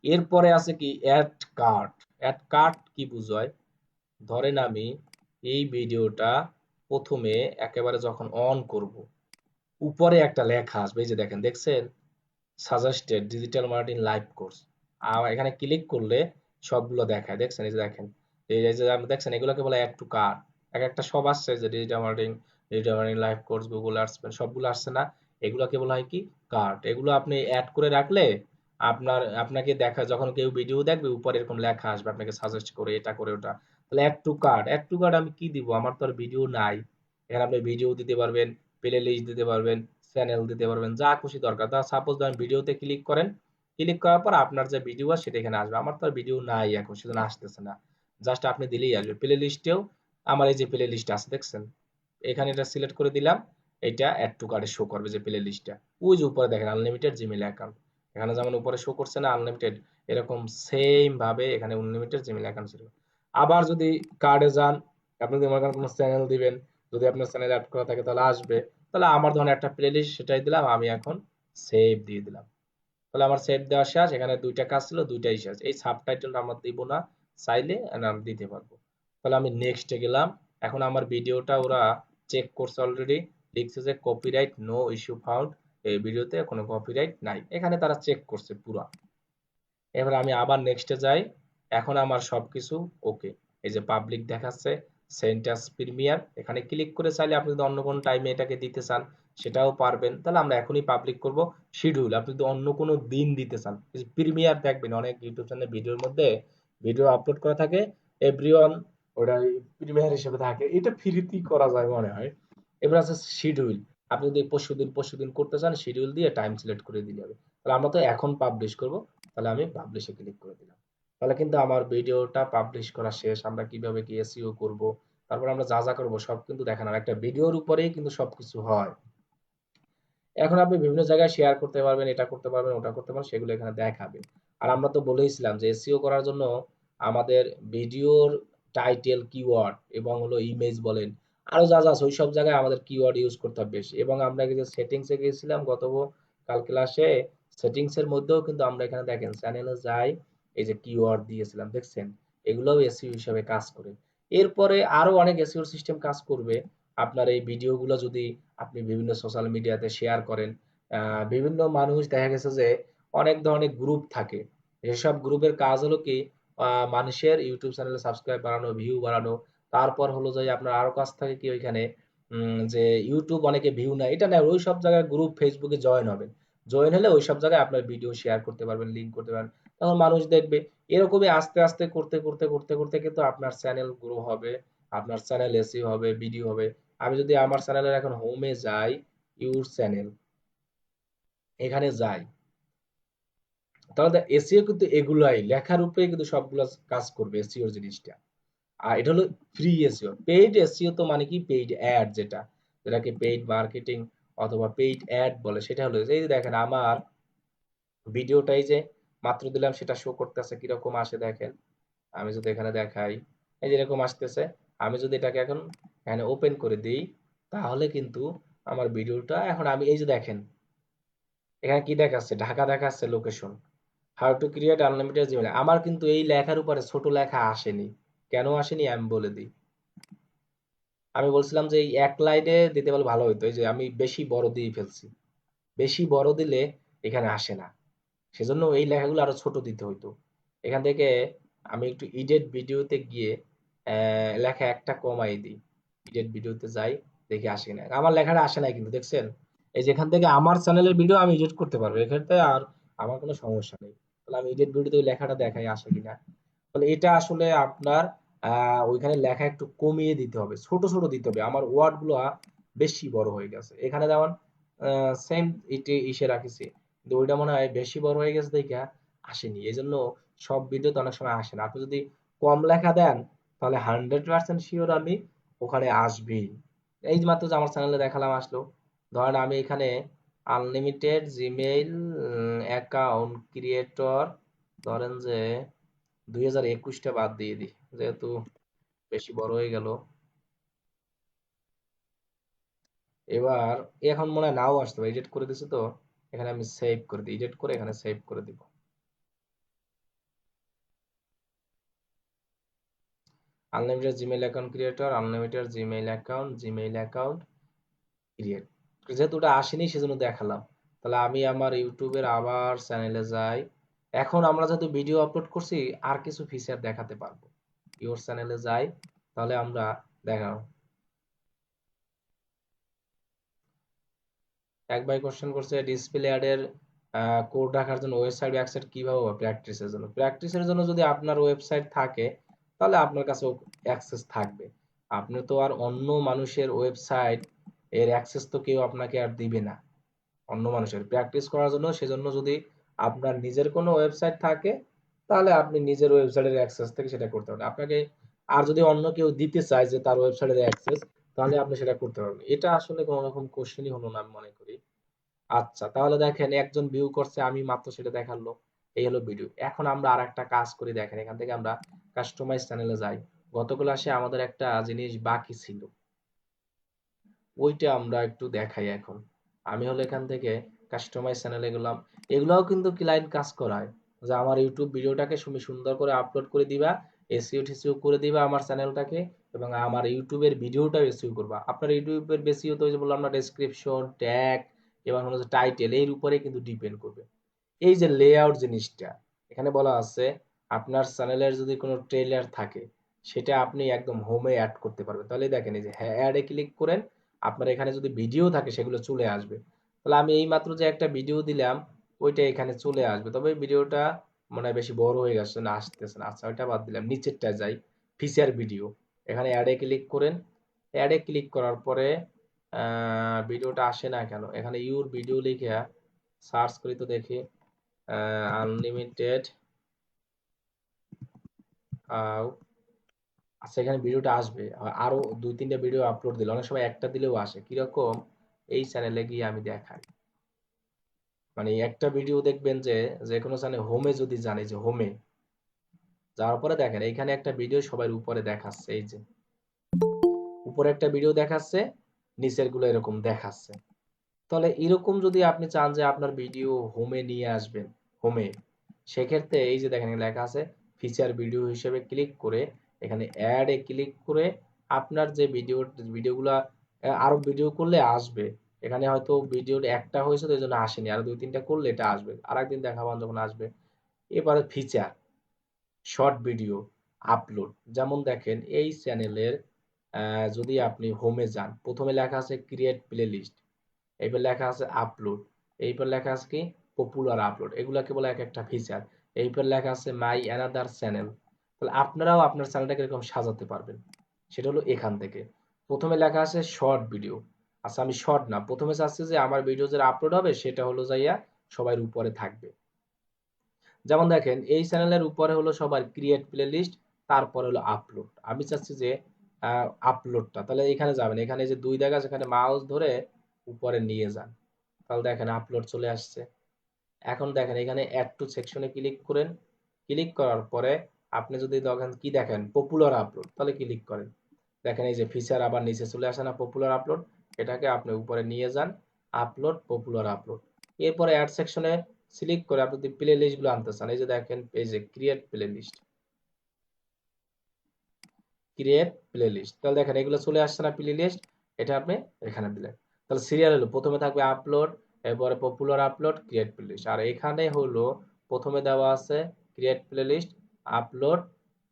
এরপরে আছে কি অ্যাড কার্ট। অ্যাড কার্ট কি বুঝায়, ধরেন আমি এই ভিডিওটা প্রথমে একেবারে যখন অন করব, উপরে একটা লেখা আসবে, এই যে দেখেন, দেখছেন, suggested digital marketing live course. আর এখানে ক্লিক করলে সবগুলো দেখায়, দেখছেন, এই যে দেখেন, এই যে আপনি দেখছেন, এগুলোকে বলে অ্যাড টু কার্ট। এক একটা সব আসছে, যে digital marketing live course, Google AdSense, সবগুলো আসছে না, এগুলোকে বলা হয় কি, কার্ট। এগুলো আপনি অ্যাড করে রাখলে আপনাকে দেখা, যখন কেউ ভিডিও দেখবে উপরে এরকম লেখা আসবে আপনাকে সাজেস্ট করে, এটা করে ওটা। তাহলে add to cart, add to cart আমি কি দিব, আমার তো আর ভিডিও নাই। এখানে আপনি ভিডিও দিতে পারবেন, প্লে লিস্ট দিতে পারবেন, চ্যানেল দিতে পারবেন, যা খুশি দরকার। তা সাপোজ ধরেন ভিডিওতে ক্লিক করেন, ক্লিক করার পর আপনার যে ভিডিও আছে সেটা এখানে আসবে। আমার তো আর ভিডিও নাই এখন, সেজন্য আসতেছে না। জাস্ট আপনি দিলেই আসবে। প্লে লিস্টেও আমার এই যে প্লে লিস্ট আছে, দেখছেন, এখানে এটা সিলেক্ট করে দিলাম, এটা অ্যাড টু কার্ডে শো করবে যে প্লে লিস্টটা। ওই যে উপরে দেখেন আনলিমিটেড জিমেইল অ্যাকাউন্ট, এখানে যেমন উপরে শো করছে না আনলিমিটেড, এরকম সেম ভাবে এখানে আনলিমিটেড জিমেইল অ্যাকাউন্ট ছিল। আবার যদি কার্ডে যান, আপনি যদি মনে করেন কোনো চ্যানেল দিবেন, যদি আপনার চ্যানেল অ্যাড করা থাকে তাহলে আসবে। তাহলে আমার ধরুন একটা প্লে লিস্ট, সেটাই দিলাম, আমি এখন সেভ দিয়ে দিলাম। তাহলে আমার সেভ দেওয়া শেষ। এখানে দুইটা কাজ ছিল, দুইটাই শেষ। এই সাবটাইটেলটা আমরা দিব না, চাইলে আমি দিতে পারবো। তাহলে আমি নেক্সটে গেলাম। এখন আমার ভিডিওটা ওরা চেক করছে অলরেডি, লিখছে যে কপিরাইট নো ইস্যু ফাউন্ড, এই ভিডিওতে কোনো কপিরাইট নাই, এখানে তারা চেক করছে পুরা। এবার আমি আবার নেক্সটে যাই। এখন আমার সবকিছু ওকে। এই যে পাবলিক দেখাচ্ছে, সেন্টাস প্রিমিয়ার, এখানে ক্লিক করে চাইলে আপনি যদি অন্য কোনো টাইমে এটাকে দিতে চান সেটাও পারবেন। তাহলে আমরা এখনই পাবলিক করব। শিডিউল, আপনি যদি অন্য কোনো দিন দিতে চান, এই যে প্রিমিয়ার দেখবেন অনেক ইউটিউব চ্যানেলে ভিডিওর মধ্যে ভিডিও আপলোড করা থাকে, এভরিওয়ান, ওটা প্রিমিয়ার হিসেবে থাকে, এটা ফ্রিতেই করা যায় মনে হয়। এবার আছে শিডিউল, আপনি যদি পরশুদিন করতে চান, শিডিউল দিয়ে টাইম সিলেক্ট করে দিলে হবে। তাহলে আমরা তো এখন পাবলিশ করব, তাহলে আমি পাবলিশে ক্লিক করে দিলাম। তাহলে কিন্তু আমার ভিডিওটা পাবলিশ করা শেষ। আমরা কিভাবে কি এসইও করব, তারপর আমরা যা যা করব সব কিন্তু দেখানো, একটা ভিডিওর উপরেই কিন্তু সবকিছু হয়। এখন আপনি বিভিন্ন জায়গায় শেয়ার করতে পারবেন, এটা করতে পারবেন, ওটা করতে পারবেন, সেগুলো এখানে দেখাবে। আর আমরা তো বলেইছিলাম যে এসইও করার জন্য আমাদের ভিডিওর টাইটেল, কিওয়ার্ড এবং হলো ইমেজ বলেন, আরো যা যা আছে ওই সব জায়গায় আমাদের কিওয়ার্ড ইউজ করতে হবে বেশি। এবং আমরা যে সেটিংসে গিয়েছিলাম কাল ক্লাসে, সেটিংস এর মধ্যেও কিন্তু আমরা এখানে দেখেন চ্যানেলে যাই, এই যে কিওয়ার্ড দিয়েছিলাম, দেখছেন, এগুলোও এসইও হিসাবে কাজ করে। এরপরে আরো অনেক এসইও সিস্টেম কাজ করবে। আপনার এই ভিডিওগুলো যদি আপনি বিভিন্ন সোশ্যাল মিডিয়াতে শেয়ার করেন, বিভিন্ন মানুষ দেখা গেছে যে অনেক ধরনের গ্রুপ থাকে, এসব গ্রুপের কাজ হলো কি, মানুষের ইউটিউব চ্যানেলে সাবস্ক্রাইব বাড়ানো, ভিউ বাড়ানো। তারপর হলো যে আপনার আরো কাজ থাকে কি ওইখানে, যে ইউটিউব অনেকে ভিউ নেয়, এটা না, ওই সব জায়গায় গ্রুপ ফেসবুকে জয়েন হবেন। জয়েন হলে ওই সব জায়গায় আপনার ভিডিও শেয়ার করতে পারবেন, লিঙ্ক করতে পারবেন, তখন মানুষ দেখবে। এরকমই আস্তে আস্তে করতে কিন্তু আপনার চ্যানেল গ্রো হবে, আপনার চ্যানেল এসইও হবে, ভিডিও হবে। আমি যদি আমার চ্যানেলের এখন হোমে যাই, ইউর চ্যানেল, এখানে যাই, তাহলে এসইও কিন্তু এগুলাই লেখার উপরে কিন্তু সবগুলো কাজ করবে এসইওর জিনিসটা। আর এটা হলো ফ্রি এসইও। পেইড এসইও তো মানে কি, পেইড অ্যাড, যেটাকে পেইড মার্কেটিং অথবা পেইড অ্যাড বলে, সেটা হলো এই যে দেখেন আমার ভিডিওটাই যে মাত্র দিলাম, সেটা শো করতেছে কিরকম আসে দেখেন। আমি যদি এখানে দেখাই, এই যে এরকম আসতেছে। আমি যদি এটাকে এখন এখানে ওপেন করে দিই, তাহলে কিন্তু আমার ভিডিওটা এখন আমি এই যে দেখেন এখানে কি দেখাচ্ছে, ঢাকা দেখাচ্ছে location, how to create unlimited Gmail. আমার কিন্তু এই লেখার উপরে ছোট লেখা আসেনি। কেন আসেনি আমি বলে দিই। আমি বলছিলাম যে এই এক লাইনে দিতে পারলে ভালো হতো, এই যে আমি বেশি বড় দিয়ে ফেলছি। বেশি বড় দিলে এখানে আসে না, সেজন্য এই লেখাগুলো আরো ছোট দিতে হইতো। এখান থেকে আমি একটু ইডিট ভিডিওতে গিয়ে লেখা একটা কমাই দিই, ইডিট ভিডিওতে যাই, দেখি আসে না। আমার লেখাটা আসে নাই কিন্তু দেখছেন, এই যে এখান থেকে আমার চ্যানেলের ভিডিও আমি এডিট করতে পারবো এক্ষেত্রে, আর আমার কোনো সমস্যা নেই। তাহলে আমি এডিট ভিডিওতে ওই লেখাটা দেখাই আসে কিনা। তাহলে এটা আসলে আপনার ওইখানে লেখা একটু কমিয়ে দিতে হবে, ছোট ছোট দিতে হবে। আমার ওয়ার্ড গুলো বেশি বড় হয়ে গেছে এখানে, যেমন সেম ইটে ইসে রাখিছি, কিন্তু ওইটা মনে হয় বেশি বড় হয়ে গেছে দেখা আসেনি। এই জন্য সব ভিডিওতে অনেক সময় আসে না। আপনি যদি কম লেখা দেন, তাহলে 100% শিওর আমি ওখানে আসবেই। এই যে মাত্র যে আমার চ্যানেলে দেখালাম আসলো। ধরেন আমি এখানে আনলিমিটেড জিমেইল অ্যাকাউন্ট ক্রিয়েটর, ধরেন যে 2021টা বাদ দিয়ে দিই, যেহেতু বেশি বড় হয়ে গেল। এবার এখন মনে হয় নাও আসতে পারে, এডিট করে দিছি তো। এখানে আমি সেভ করে দিই, এডিট করে এখানে সেভ করে দিব। Unlimited Gmail account creator, unlimited Gmail account create. যেহেতু ওটা আসেনি সেজন্য দেখালাম। তাহলে আমি আমার ইউটিউবের আবার চ্যানেলে যাই। এখন আমরা যেহেতু ভিডিও আপলোড করছি, আর কিছু ফিচার দেখাতে পারবো। ইওর চ্যানেলে যাই, তাহলে আমরা দেখাও। এক ভাই কোশ্চেন করছে ডিসপ্লে অ্যাডের কোড রাখার জন্য ওয়েবসাইট অ্যাক্সেস কিভাবে হবে প্র্যাকটিসের জন্য। প্র্যাকটিসের জন্য যদি আপনার ওয়েবসাইট থাকে, তাহলে আপনার কাছে অ্যাক্সেস থাকবে। আপনি তো আর অন্য মানুষের ওয়েবসাইট এর অ্যাক্সেস তো কেউ আপনাকে আর দিবে না অন্য মানুষের প্র্যাকটিস করার জন্য। সেজন্য যদি আপনার নিজের কোনো ওয়েবসাইট থাকে, তাহলে আপনি নিজের ওয়েবসাইটের অ্যাক্সেস থেকে সেটা করতে পারবেন। আপনাকে আর যদি অন্য কেউ দিতে চায় যে তার ওয়েবসাইটের অ্যাক্সেস, তাহলে আপনি সেটা করতে পারবেন। এটা আসলে কোনো রকম কোশ্চেনই হলো না আমি মনে করি। আচ্ছা, তাহলে দেখেন একজন ভিউ করছে, আমি মাত্র সেটা দেখালো। এই হলো ভিডিও। এখন আমরা আর একটা কাজ করি, দেখেন এখান থেকে আমরা কাস্টমাইজ চ্যানেলে যাই। গত ক্লাসে আমাদের একটা জিনিস বাকি ছিল, ওইটা আমরা একটু দেখাই এখন। আমি হলো এখান থেকে কাস্টমাইজ চ্যানেলে গেলাম। এগুলাও কিন্তু ক্লায়েন্ট কাজ করায়, যে আমার ইউটিউব ভিডিওটাকে তুমি সুন্দর করে আপলোড করে দিবা, এসইও টেসইও করে দিবা আমার চ্যানেলটাকে, এবং আমার ইউটিউবের ভিডিওটাও এসইও করবা। আপনার ইউটিউবের বেশিও তো ওই যে বললাম না, ডেসক্রিপশন, ট্যাগ এবং হলো যে টাইটেল, এর উপরে কিন্তু ডিপেন্ড করবে। এই যে লেআউট জিনিসটা, এখানে বলা আছে আপনার চ্যানেলের যদি কোনো ট্রেলার থাকে, সেটা আপনি একদম হোমে অ্যাড করতে পারবেন। তাহলে দেখেন এই যে হ্যাঁ অ্যাডে ক্লিক করেন, আপনার এখানে যদি ভিডিও থাকে সেগুলো চলে আসবে। তাহলে আমি এই মাত্র যে একটা ভিডিও দিলাম, ওইটা এখানে চলে আসবে। তবে ভিডিওটা মনে হয় বেশি বড় হয়ে গেছে না, আসতেছে না। আচ্ছা, ওইটা বাদ দিলাম, নিচেরটা যাই, ফিচার ভিডিও। এখানে অ্যাডে ক্লিক করেন। অ্যাডে ক্লিক করার পরে ভিডিওটা আসে না কেন, এখানে ইউর ভিডিও লিখে সার্চ করি তো দেখি আনলিমিটেড আচ্ছা, এখানে ভিডিওটা আসবে। আরো দুই তিনটা ভিডিও আপলোড দিলে, অনেক সময় একটা দিলেও আসে। কিরকম, এই চ্যানেলে গিয়ে আমি দেখাই। মানে একটা ভিডিও দেখবেন যে যে কোনো চ্যানেল হোমে যদি জানে, যে হোমে যাওয়ার পরে দেখেন এইখানে একটা ভিডিও সবার উপরে দেখাচ্ছে, এই যে উপরে একটা ভিডিও দেখাচ্ছে, নিচের গুলো এরকম দেখাচ্ছে। তাহলে এরকম যদি আপনি চান যে আপনার ভিডিও হোমে নিয়ে আসবেন, হোমে, সেক্ষেত্রে এই যে দেখেন লেখা আছে ফিচার ভিডিও হিসেবে ক্লিক করে এখানে অ্যাড এ ক্লিক করে আপনার যে ভিডিওগুলা আরো ভিডিও করলে আসবে। এখানে হয়তো ভিডিওর একটা হয়েছে তো এই জন্য আসেনি, আরো দুই তিনটা করলে এটা আসবে, আরেকদিন দেখাবো যখন আসবে। এবারে ফিচার শর্ট ভিডিও আপলোড, যেমন দেখেন এই চ্যানেলের যদি আপনি হোমে যান, প্রথমে লেখা আছে ক্রিয়েট প্লেলিস্ট, এইবার লেখা আছে আপলোড, এইবার লেখা আছে কি পপুলার আপলোড, এগুলাকে বলে এক একটা ফিচার। এইবার লেখা আছে মাই অ্যানাদার চ্যানেল। তাহলে আপনারাও আপনার চ্যানেলটাকে এরকম সাজাতে পারবেন। সেটা হলো এখান থেকে। প্রথমে লেখা আছে শর্ট ভিডিও। আচ্ছা, আমি শর্ট না, প্রথমে চাচ্ছি যে আমার ভিডিও যেটা আপলোড হবে সেটা হলো যাইয়া সবার উপরে থাকবে। যেমন দেখেন এই চ্যানেলের উপরে হলো সবার ক্রিয়েট প্লেলিস্ট, তারপরে হলো আপলোড। আমি চাচ্ছি যে আপলোডটা, তাহলে এখানে যাবেন, এখানে যে দুই দেখা সেখানে মাউস ধরে উপরে নিয়ে যান, তাহলে দেখেন আপলোড চলে আসছে। এখন দেখেন এখানে অ্যাড টু সেকশনে ক্লিক করেন। ক্লিক করার পরে আপনি যদি কি দেখেন পপুলার আপলোড, তাহলে ক্লিক করেন। দেখেন এই যে ফিচার আবার নিচে চলে আসে না পপুলার আপলোড, এটাকে আপনি উপরে নিয়ে যান, আপলোড পপুলার আপলোড। এরপরে অ্যাড সেকশনে সিলেক্ট করে আপনি যদি প্লে লিস্ট গুলো আনতে চান, এই যে দেখেন এই যে create playlist, create playlist, তাহলে দেখেন এগুলো চলে আসছে না প্লে লিস্ট, এটা আপনি এখানে দিলেন। তাহলে সিরিয়াল হলো প্রথমে থাকবে আপলোড, এরপরে popular upload, create playlist. আর এখানে হলো প্রথমে দেওয়া আছে create playlist, upload,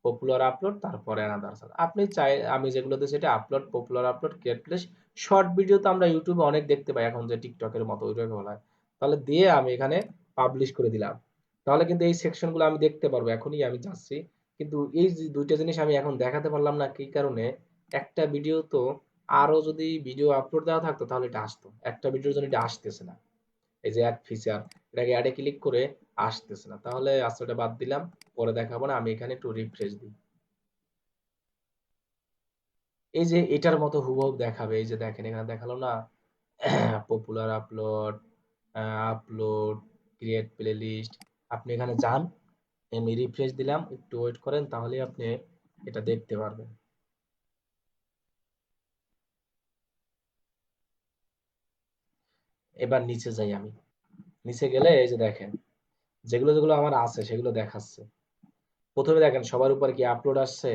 popular upload, তারপরে অ্যানাদার। আপনি চাই আমি যেগুলো দিয়েছি এটা upload, popular upload, create playlist. Short video তো আমরা ইউটিউবে অনেক দেখতে পাই এখন, যে টিকটকের মতো ওইটাকে বলা হয়। তাহলে দিয়ে আমি এখানে পাবলিশ করে দিলাম, তাহলে কিন্তু এই সেকশনগুলো আমি দেখতে পারবো। এখনই আমি যাচ্ছি, কিন্তু এই যে দুইটা জিনিস আমি এখন দেখাতে পারলাম না, কি কারণে? একটা ভিডিও তো আরো যদি ভিডিও আপলোড দেওয়া থাকতো তাহলে এটা আসতো, একটা ভিডিওর জন্য এটা আসতেছে না। এই যে অ্যাড ফিচার, এটাকে অ্যাডে ক্লিক করে আসতেছে না, তাহলে আচ্ছা এটা বাদ দিলাম, পরে দেখাবো না। আমি এখানে একটু রিফ্রেশ দিই, এই যে এটার মতো হুবহু দেখাবে। এই যে দেখেন এখানে দেখালো না popular upload, upload, create playlist. আপনি এখানে যান, আমি রিফ্রেশ দিলাম, একটু ওয়েট করেন, তাহলে আপনি এটা দেখতে পারবেন। এবার নিচে যাই আমি, নিচে গেলে এই যে দেখেন যেগুলো যেগুলো আমার আছে সেগুলো দেখাচ্ছে। প্রথমে দেখেন সবার উপরে কি আপলোড আসছে,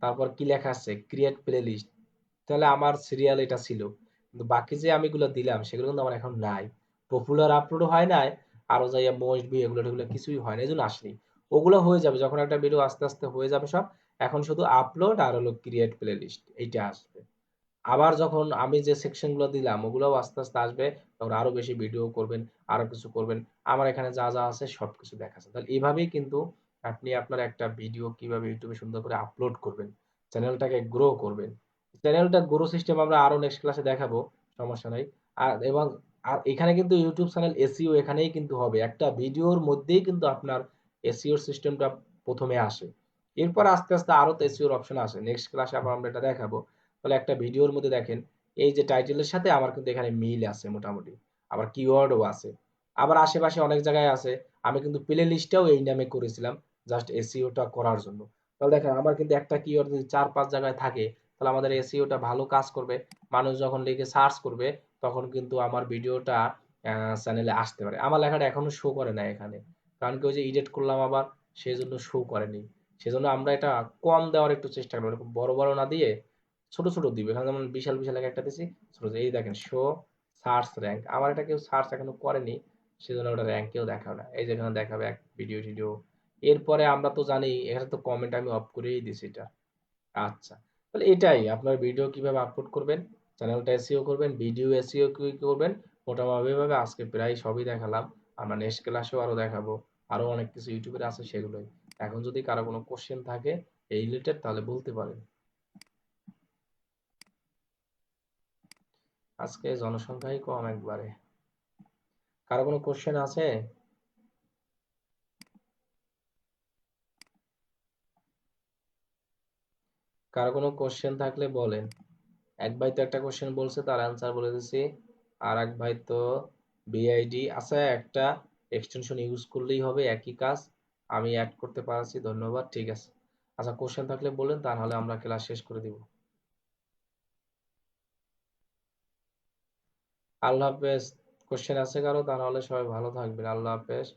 তারপর কি লেখা আছে ক্রিয়েট প্লে লিস্ট, তাহলে আমার সিরিয়াল এটা ছিল। কিন্তু বাকি যে আমিগুলো দিলাম সেগুলো কিন্তু আমার এখন নাই, পপুলার আপলোডও হয় নাই, আরো যাইয়া মোস্ট ভিউ এগুলো টেগুলো কিছুই হয় না, এই জন্য আসেনি। ওগুলো হয়ে যাবে যখন একটা ভিডিও আস্তে আস্তে হয়ে যাবে সব। এখন শুধু আপলোড আর হলো ক্রিয়েট প্লে লিস্ট এইটা আসবে। আবার যখন আমি যে সেকশন গুলো দিলাম ওগুলোও আস্তে আস্তে আসবে, তখন আরো বেশি ভিডিও করবেন, আরো কিছু করবেন, আমার এখানে যা যা আছে সবকিছু দেখাচ্ছে। তাহলে এইভাবেই কিন্তু আপনি আপনার একটা ভিডিও কিভাবে ইউটিউবে সুন্দর করে আপলোড করবেন, চ্যানেলটাকে গ্রো করবেন। চ্যানেলটা গ্রো সিস্টেম আমরা আরো নেক্সট ক্লাসে দেখাবো, সমস্যা নাই। এবং এখানে কিন্তু ইউটিউব চ্যানেল এসইও এখানেই কিন্তু হবে, একটা ভিডিওর মধ্যেই কিন্তু আপনার এসইও সিস্টেমটা প্রথমে আসে। এরপর আস্তে আস্তে আরো তো এসইওর অপশন আসে, নেক্সট ক্লাসে আবার আমরা এটা দেখাবো। তাহলে একটা ভিডিওর মধ্যে দেখেন এই যে টাইটেলের সাথে আমার কিন্তু এখানে মিল আছে মোটামুটি, আবার কিওয়ার্ডও আছে, আবার আশেপাশে অনেক জায়গায় আছে। আমি কিন্তু প্লে লিস্টটাও এই নামে করেছিলাম জাস্ট এসইওটা করার জন্য। তাহলে দেখেন আমার কিন্তু একটা কিওয়ার্ড যদি 4-5 জায়গায় থাকে, তাহলে আমাদের এসইওটা ভালো কাজ করবে। মানুষ যখন লিখে সার্চ করবে তখন কিন্তু আমার ভিডিওটা চ্যানেলে আসতে পারে। আমার লেখাটা এখনো শো করে না এখানে, কারণ কি ওই যে এডিট করলাম আবার, সেই জন্য শো করেনি। সেজন্য আমরা এটা কম দেওয়ার একটু চেষ্টা করবো, এরকম বড় বড় না দিয়ে ছোট ছোট দিবে। এখানে যেমন বিশাল বিশাল একটা দিছি, ছোট ছোট। এই দেখেন শো সার্চ র্যাঙ্ক, আমার এটা কেউ সার্চ এখনো করেনি, সেজন্য ওটা র্যাঙ্কেও দেখাবে না। এই যে এখানে দেখাবে এক ভিডিও টিডিও। এরপরে আমরা তো জানি এখানে তো কমেন্ট আমি অফ করেই দিছি এটা। আচ্ছা, তাহলে এটাই আপনার ভিডিও কিভাবে আপলোড করবেন, চ্যানেলটা এসইও করবেন, ভিডিও এসইও কি করবেন, মোটামুটি ভাবে আজকে প্রায় সবই দেখালাম। আমরা নেক্সট ক্লাসেও আরো দেখাবো, আরো অনেক কিছু ইউটিউবের আছে সেগুলোই। এখন যদি কারো কোনো কোশ্চেন থাকে এই রিলেটেড তাহলে বলতে পারেন। আজকে জনসংখ্যাই কম একবারে। কারো কোনো কোশ্চেন আছে? কারো কোনো কোশ্চেন থাকলে বলেন। এক ভাই তো একটা কোশ্চেন বলছে, তার অ্যান্সার বলে দিছি। আর এক ভাই তো বিআইডি আছে, একটা এক্সটেনশন ইউজ করলেই হবে, একই কাজ। আমি অ্যাড করতে পারছি, ধন্যবাদ, ঠিক আছে। আচ্ছা কোশ্চেন থাকলে বলেন, তাহলে আমরা ক্লাস শেষ করে দিব। আল্লাহ হাফেজ। কোশ্চেন আছে কারো? তাহলে সবাই ভালো থাকবেন, আল্লাহ হাফেজ।